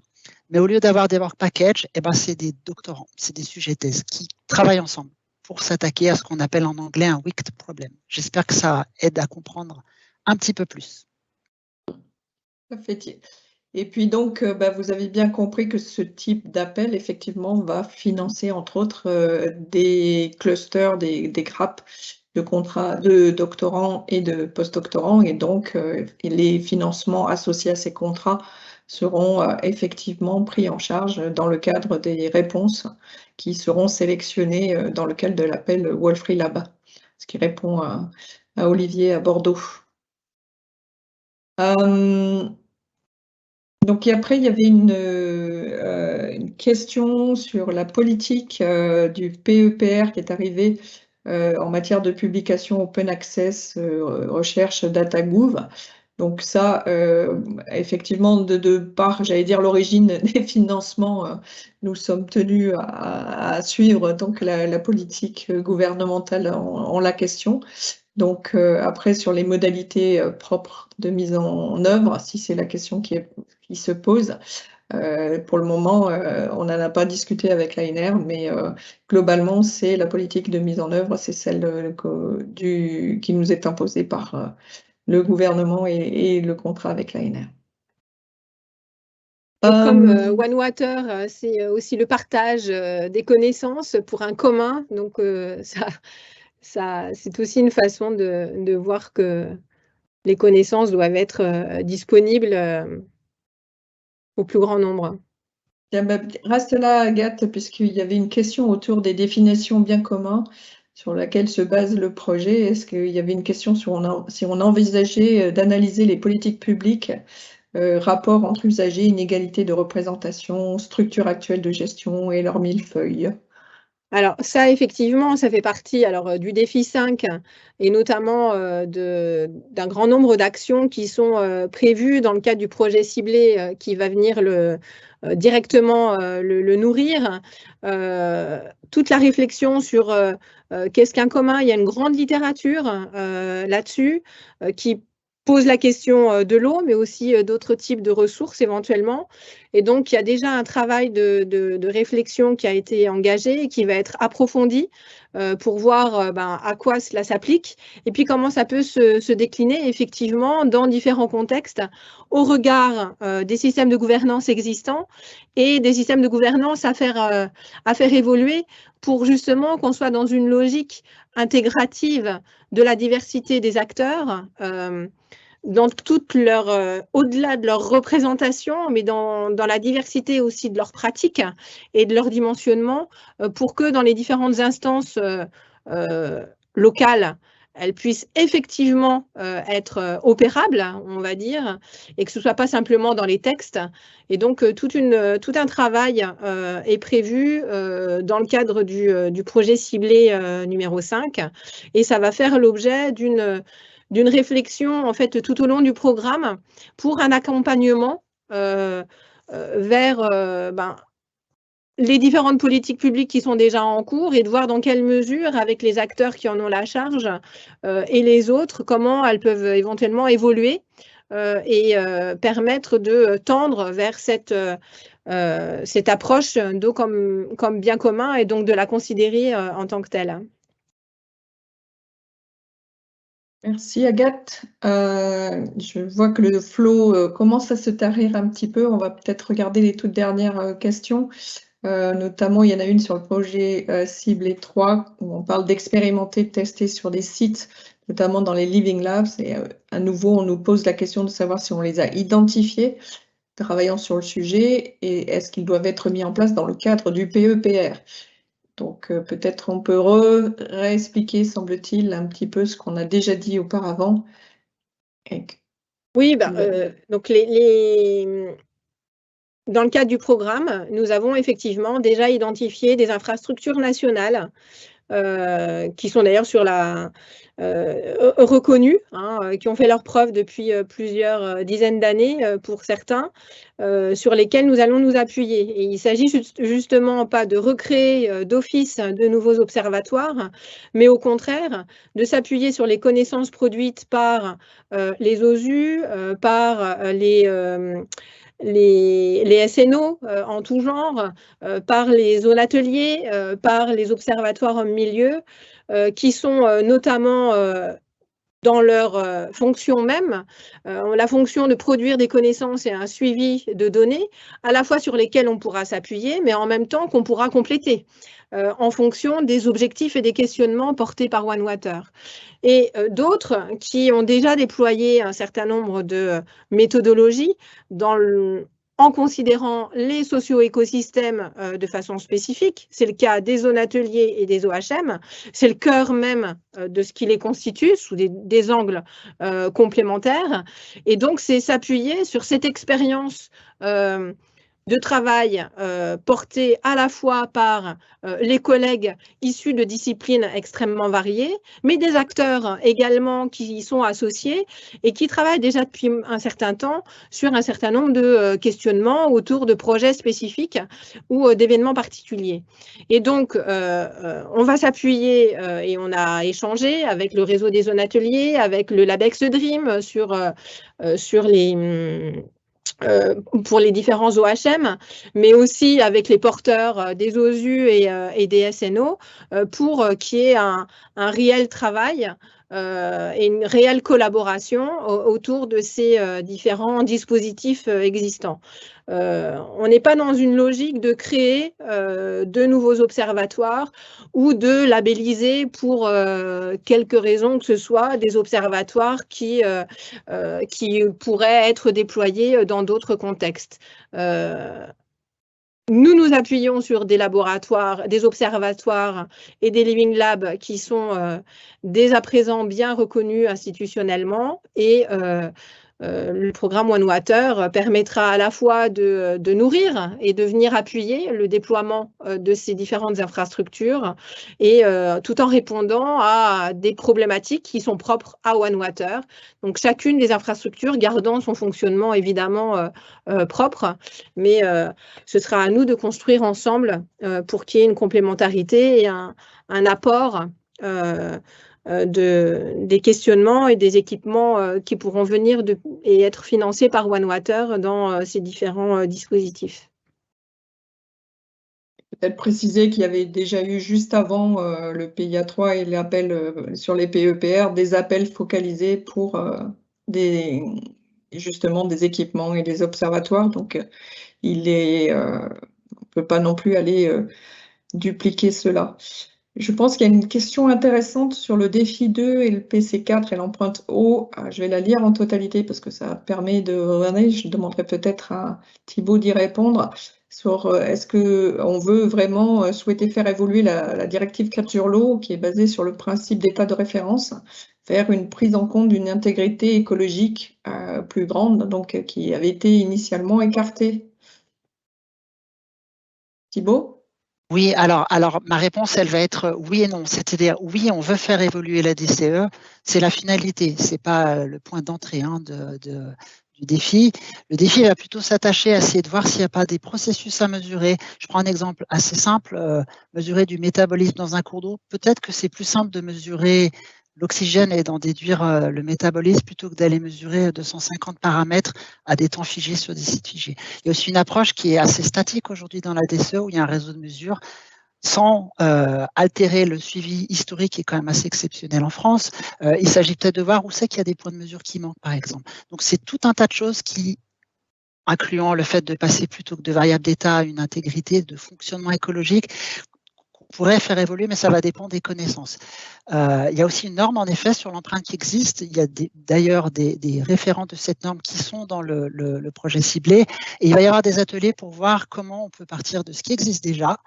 mais au lieu d'avoir des work packages, c'est des doctorants, c'est des sujets de thèse qui travaillent ensemble pour s'attaquer à ce qu'on appelle en anglais un wicked problem. J'espère que ça aide à comprendre un petit peu plus. Ça fait. Et puis donc, vous avez bien compris que ce type d'appel, effectivement, va financer, entre autres, des clusters, des grappes de contrats de doctorants et de postdoctorants. Et donc, les financements associés à ces contrats seront effectivement pris en charge dans le cadre des réponses qui seront sélectionnées dans le cadre de l'appel Wolfrilab. ce qui répond à Olivier à Bordeaux. Donc après, il y avait une question sur la politique du PEPR qui est arrivée en matière de publication open access, recherche DataGouv. Donc ça, effectivement, de par, j'allais dire, l'origine des financements, nous sommes tenus à suivre donc la politique gouvernementale en la question. Donc après, sur les modalités propres de mise en œuvre, si c'est la question qui se pose, pour le moment, on n'en a pas discuté avec l'ANR, mais globalement, c'est la politique de mise en œuvre, c'est celle qui nous est imposée par le gouvernement et le contrat avec l'ANR. Et comme OneWater, c'est aussi le partage des connaissances pour un commun, donc c'est aussi une façon de voir que les connaissances doivent être disponibles au plus grand nombre. Reste là, Agathe, puisqu'il y avait une question autour des définitions bien communs sur laquelle se base le projet. Est-ce qu'il y avait une question sur si on envisageait d'analyser les politiques publiques, rapport entre usagers, inégalité de représentation, structure actuelle de gestion et leur millefeuille? Alors ça, effectivement, ça fait partie du défi 5 et notamment d'un grand nombre d'actions qui sont prévues dans le cadre du projet ciblé qui va venir directement le nourrir. Toute la réflexion sur qu'est-ce qu'un commun, il y a une grande littérature là-dessus qui pose la question de l'eau, mais aussi d'autres types de ressources éventuellement. Et donc, il y a déjà un travail de réflexion qui a été engagé et qui va être approfondi pour voir à quoi cela s'applique et puis comment ça peut se décliner effectivement dans différents contextes au regard des systèmes de gouvernance existants et des systèmes de gouvernance à faire évoluer pour justement qu'on soit dans une logique intégrative de la diversité des acteurs dans toute au-delà de leur représentation, mais dans la diversité aussi de leurs pratiques et de leur dimensionnement, pour que dans les différentes instances locales, elles puissent effectivement être opérables, on va dire, et que ce ne soit pas simplement dans les textes. Et donc, tout un travail est prévu dans le cadre du projet ciblé numéro 5, et ça va faire l'objet d'une réflexion en fait tout au long du programme pour un accompagnement vers les différentes politiques publiques qui sont déjà en cours et de voir dans quelle mesure, avec les acteurs qui en ont la charge et les autres, comment elles peuvent éventuellement évoluer et permettre de tendre vers cette approche d'eau comme bien commun et donc de la considérer en tant que telle. Merci Agathe. Je vois que le flow commence à se tarir un petit peu. On va peut-être regarder les toutes dernières questions. Notamment, il y en a une sur le projet ciblé 3 où on parle d'expérimenter, de tester sur des sites, notamment dans les Living Labs. Et à nouveau, on nous pose la question de savoir si on les a identifiés, travaillant sur le sujet, et est-ce qu'ils doivent être mis en place dans le cadre du PEPR. Donc peut-être on peut réexpliquer, semble-t-il, un petit peu ce qu'on a déjà dit auparavant. Oui, donc dans le cadre du programme, nous avons effectivement déjà identifié des infrastructures nationales qui sont d'ailleurs reconnues, qui ont fait leurs preuves depuis plusieurs dizaines d'années pour certains, sur lesquels nous allons nous appuyer. Et il ne s'agit justement pas de recréer d'office de nouveaux observatoires, mais au contraire de s'appuyer sur les connaissances produites par les OSU, par les SNO en tout genre, par les zones ateliers, par les observatoires en milieu, qui sont notamment dans leur fonction même, la fonction de produire des connaissances et un suivi de données, à la fois sur lesquelles on pourra s'appuyer, mais en même temps qu'on pourra compléter en fonction des objectifs et des questionnements portés par OneWater. Et d'autres qui ont déjà déployé un certain nombre de méthodologies dans en considérant les socio-écosystèmes de façon spécifique. C'est le cas des zones ateliers et des OHM. C'est le cœur même de ce qui les constitue, sous des angles complémentaires. Et donc, c'est s'appuyer sur cette expérience de travail porté à la fois par les collègues issus de disciplines extrêmement variées, mais des acteurs également qui y sont associés et qui travaillent déjà depuis un certain temps sur un certain nombre de questionnements autour de projets spécifiques ou d'événements particuliers. Et donc, on va s'appuyer et on a échangé avec le réseau des zones ateliers, avec le LabEx Dream sur pour les différents OHM, mais aussi avec les porteurs des OSU et des SNO pour qu'il y ait un réel travail et une réelle collaboration autour de ces différents dispositifs existants. On n'est pas dans une logique de créer de nouveaux observatoires ou de labelliser pour quelque raison que ce soit des observatoires qui pourraient être déployés dans d'autres contextes. Nous nous appuyons sur des laboratoires, des observatoires et des living labs qui sont dès à présent bien reconnus institutionnellement et le programme One Water permettra à la fois de nourrir et de venir appuyer le déploiement de ces différentes infrastructures et tout en répondant à des problématiques qui sont propres à One Water. Donc chacune des infrastructures gardant son fonctionnement évidemment propre, mais ce sera à nous de construire ensemble pour qu'il y ait une complémentarité et un apport des questionnements et des équipements qui pourront venir et être financés par One Water dans ces différents dispositifs. Peut-être préciser qu'il y avait déjà eu juste avant le PIA 3 et l'appel sur les PEPR, des appels focalisés pour justement des équipements et des observatoires. Donc, on ne peut pas non plus aller dupliquer cela. Je pense qu'il y a une question intéressante sur le défi 2 et le PC4 et l'empreinte eau. Je vais la lire en totalité parce que ça permet de revenir. Je demanderai peut-être à Thibaut d'y répondre sur est-ce qu'on veut vraiment souhaiter faire évoluer la directive 4 sur l'eau qui est basée sur le principe d'état de référence vers une prise en compte d'une intégrité écologique plus grande, donc qui avait été initialement écartée. Thibaut ? Oui, alors ma réponse, elle va être oui et non. C'est-à-dire, oui, on veut faire évoluer la DCE, c'est la finalité, c'est pas le point d'entrée du défi. Le défi va plutôt s'attacher à essayer de voir s'il n'y a pas des processus à mesurer. Je prends un exemple assez simple, mesurer du métabolisme dans un cours d'eau. Peut-être que c'est plus simple de mesurer l'oxygène et d'en déduire le métabolisme plutôt que d'aller mesurer 250 paramètres à des temps figés sur des sites figés. Il y a aussi une approche qui est assez statique aujourd'hui dans la DCE où il y a un réseau de mesures sans altérer le suivi historique qui est quand même assez exceptionnel en France. Il s'agit peut-être de voir où c'est qu'il y a des points de mesure qui manquent, par exemple. Donc, c'est tout un tas de choses qui, incluant le fait de passer plutôt que de variables d'état à une intégrité de fonctionnement écologique, pourrait faire évoluer, mais ça va dépendre des connaissances. Il y a aussi une norme, en effet, sur l'empreinte qui existe. Il y a d'ailleurs des référents de cette norme qui sont dans le projet ciblé. Et il va y avoir des ateliers pour voir comment on peut partir de ce qui existe déjà,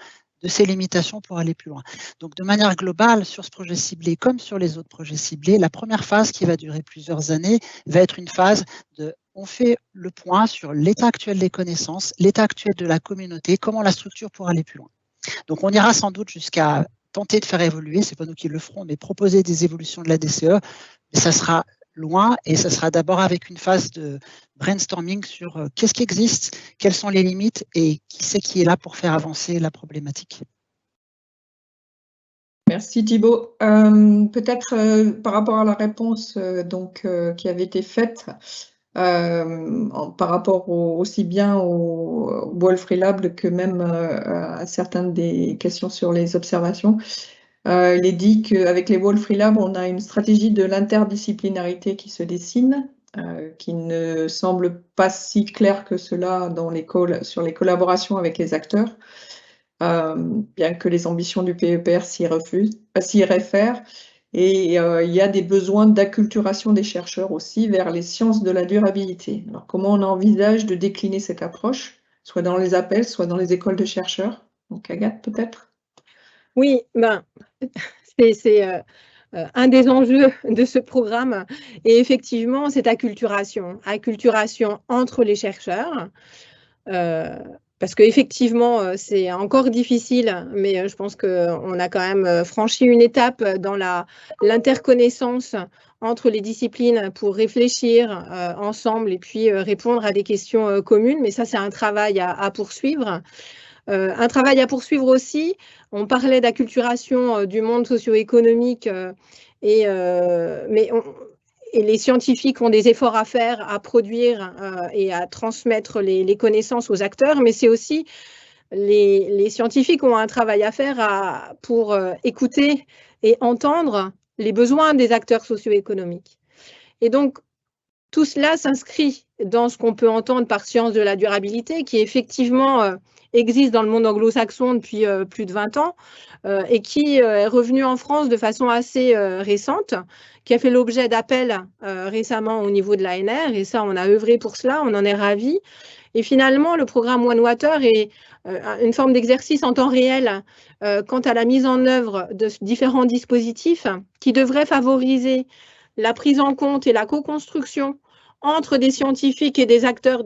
de ces limitations pour aller plus loin. Donc, de manière globale, sur ce projet ciblé, comme sur les autres projets ciblés, la première phase qui va durer plusieurs années va être une phase de on fait le point sur l'état actuel des connaissances, l'état actuel de la communauté, comment la structure pour aller plus loin. Donc, on ira sans doute jusqu'à tenter de faire évoluer, ce n'est pas nous qui le ferons, mais proposer des évolutions de la DCE, mais ça sera loin et ça sera d'abord avec une phase de brainstorming sur qu'est-ce qui existe, quelles sont les limites et qui c'est qui est là pour faire avancer la problématique. Merci Thibaut. Peut-être par rapport à la réponse qui avait été faite, par rapport aussi bien au Wolfree que même à certaines des questions sur les observations. Il est dit qu'avec les Wolfree Lab, on a une stratégie de l'interdisciplinarité qui se dessine, qui ne semble pas si claire que cela sur les collaborations avec les acteurs, bien que les ambitions du PEPR s'y réfèrent. Et il y a des besoins d'acculturation des chercheurs aussi vers les sciences de la durabilité. Alors, comment on envisage de décliner cette approche, soit dans les appels, soit dans les écoles de chercheurs? Donc, Agathe, peut-être? Oui, ben, c'est un des enjeux de ce programme. Et effectivement, cette acculturation entre les chercheurs, parce qu'effectivement, c'est encore difficile, mais je pense qu'on a quand même franchi une étape dans l'interconnaissance entre les disciplines pour réfléchir ensemble et puis répondre à des questions communes. Mais ça, c'est un travail à poursuivre. Un travail à poursuivre aussi, on parlait d'acculturation du monde socio-économique, et les scientifiques ont des efforts à faire, à produire et à transmettre les connaissances aux acteurs, mais c'est aussi les scientifiques ont un travail à faire pour écouter et entendre les besoins des acteurs socio-économiques. Et donc, tout cela s'inscrit dans ce qu'on peut entendre par science de la durabilité, qui effectivement existe dans le monde anglo-saxon depuis plus de 20 ans et qui est revenu en France de façon assez récente, qui a fait l'objet d'appels récemment au niveau de l'ANR, et ça, on a œuvré pour cela, on en est ravis. Et finalement, le programme One Water est une forme d'exercice en temps réel quant à la mise en œuvre de différents dispositifs qui devraient favoriser la prise en compte et la co-construction entre des scientifiques et des acteurs,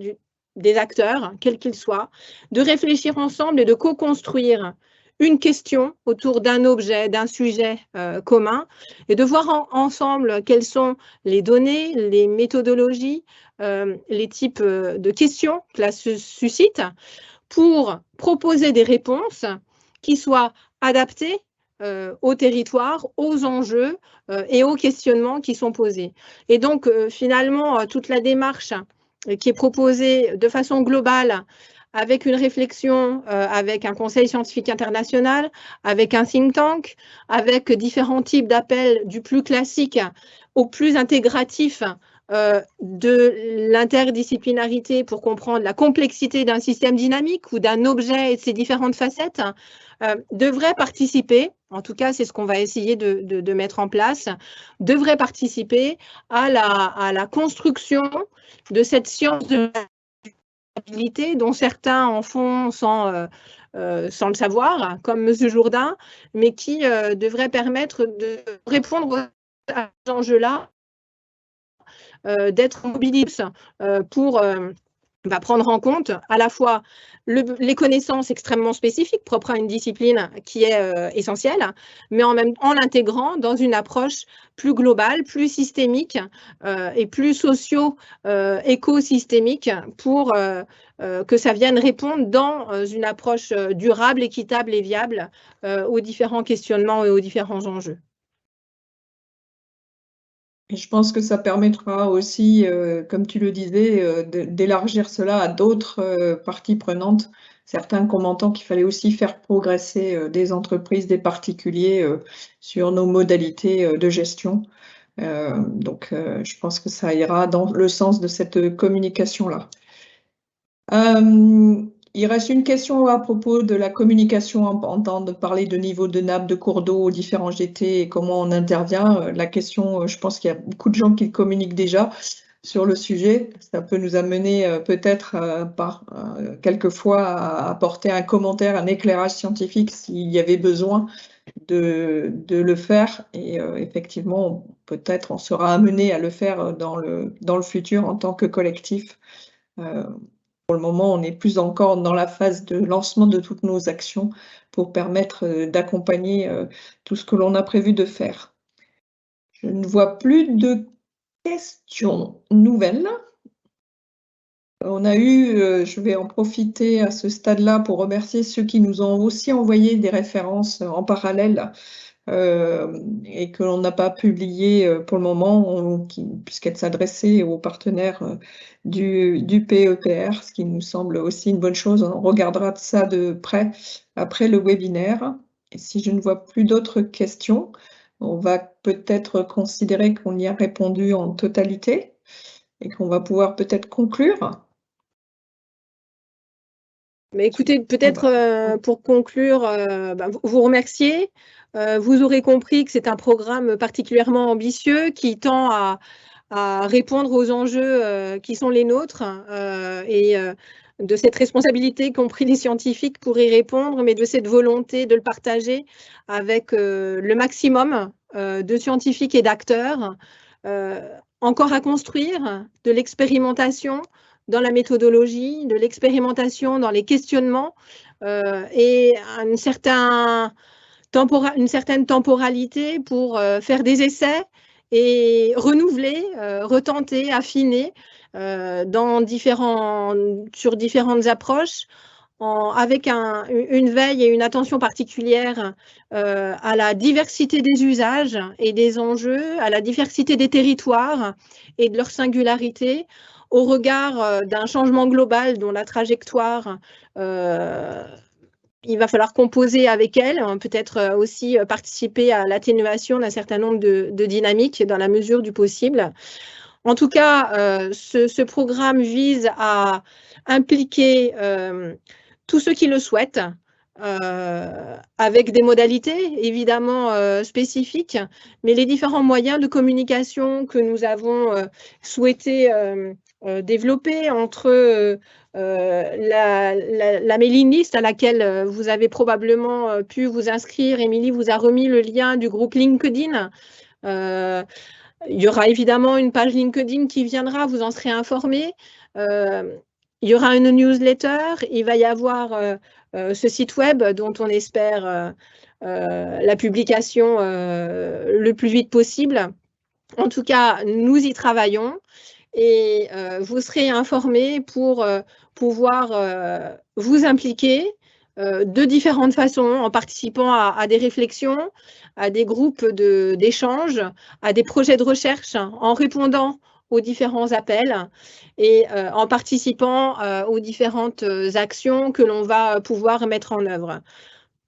quels qu'ils soient, de réfléchir ensemble et de co-construire une question autour d'un objet, d'un sujet commun, et de voir ensemble quelles sont les données, les méthodologies, les types de questions que cela suscite, pour proposer des réponses qui soient adaptées au territoire, aux enjeux et aux questionnements qui sont posés. Et donc, finalement, toute la démarche qui est proposée de façon globale, avec une réflexion, avec un conseil scientifique international, avec un think tank, avec différents types d'appels du plus classique au plus intégratif de l'interdisciplinarité pour comprendre la complexité d'un système dynamique ou d'un objet et de ses différentes facettes, devrait participer, en tout cas c'est ce qu'on va essayer de mettre en place, devrait participer à la construction de cette science de la durabilité dont certains en font sans le savoir, comme M. Jourdain, mais qui devrait permettre de répondre à ces enjeux-là, d'être mobilisés pour prendre en compte à la fois les connaissances extrêmement spécifiques propres à une discipline qui est essentielle, mais en l'intégrant dans une approche plus globale, plus systémique et plus socio-écosystémique pour que ça vienne répondre dans une approche durable, équitable et viable aux différents questionnements et aux différents enjeux. Et je pense que ça permettra aussi, comme tu le disais, d'élargir cela à d'autres parties prenantes. Certains commentant qu'il fallait aussi faire progresser des entreprises, des particuliers sur nos modalités de gestion. Donc, je pense que ça ira dans le sens de cette communication-là. Il reste une question à propos de la communication, entendre parler de niveau de nappe, de cours d'eau aux différents GT et comment on intervient. La question, je pense qu'il y a beaucoup de gens qui communiquent déjà sur le sujet. Ça peut nous amener peut-être quelquefois à apporter un commentaire, un éclairage scientifique s'il y avait besoin de le faire. Et effectivement, peut-être on sera amené à le faire dans le futur en tant que collectif. Pour le moment, on est plus encore dans la phase de lancement de toutes nos actions pour permettre d'accompagner tout ce que l'on a prévu de faire. Je ne vois plus de questions nouvelles. On a eu, je vais en profiter à ce stade-là pour remercier ceux qui nous ont aussi envoyé des références en parallèle et que l'on n'a pas publié pour le moment, puisqu'elles s'adressaient aux partenaires du PEPR, ce qui nous semble aussi une bonne chose. On regardera ça de près après le webinaire. Et si je ne vois plus d'autres questions, on va peut-être considérer qu'on y a répondu en totalité et qu'on va pouvoir peut-être conclure. Mais écoutez, peut-être pour conclure, vous remercier. Vous aurez compris que c'est un programme particulièrement ambitieux qui tend à répondre aux enjeux qui sont les nôtres et de cette responsabilité qu'ont pris les scientifiques pour y répondre, mais de cette volonté de le partager avec le maximum de scientifiques et d'acteurs. Encore à construire, de l'expérimentation dans la méthodologie, de l'expérimentation dans les questionnements et une certaine temporalité pour faire des essais et renouveler, retenter, affiner sur différentes approches, avec une veille et une attention particulière à la diversité des usages et des enjeux, à la diversité des territoires et de leur singularité, au regard d'un changement global dont la trajectoire, il va falloir composer avec elle, peut-être aussi participer à l'atténuation d'un certain nombre de dynamiques dans la mesure du possible. En tout cas, ce programme vise à impliquer tous ceux qui le souhaitent, avec des modalités évidemment spécifiques, mais les différents moyens de communication que nous avons souhaité développer entre la mailing list à laquelle vous avez probablement pu vous inscrire. Émilie vous a remis le lien du groupe LinkedIn. Il y aura évidemment une page LinkedIn qui viendra, vous en serez informés. Il y aura une newsletter, il va y avoir ce site web dont on espère la publication le plus vite possible. En tout cas, nous y travaillons et vous serez informés pour pouvoir vous impliquer de différentes façons, en participant à des réflexions, à des groupes d'échange, à des projets de recherche, en répondant aux différents appels et en participant aux différentes actions que l'on va pouvoir mettre en œuvre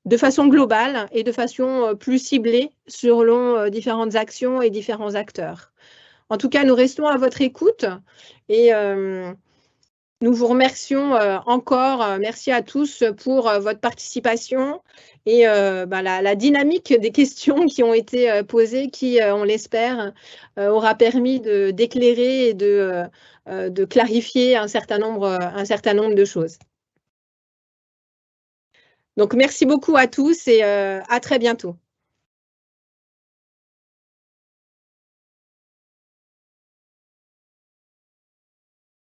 de façon globale et de façon plus ciblée selon différentes actions et différents acteurs. En tout cas, nous restons à votre écoute et nous vous remercions encore. Merci à tous pour votre participation et la dynamique des questions qui ont été posées, qui, on l'espère, aura permis d'éclairer et de clarifier un certain nombre de choses. Donc, merci beaucoup à tous et à très bientôt.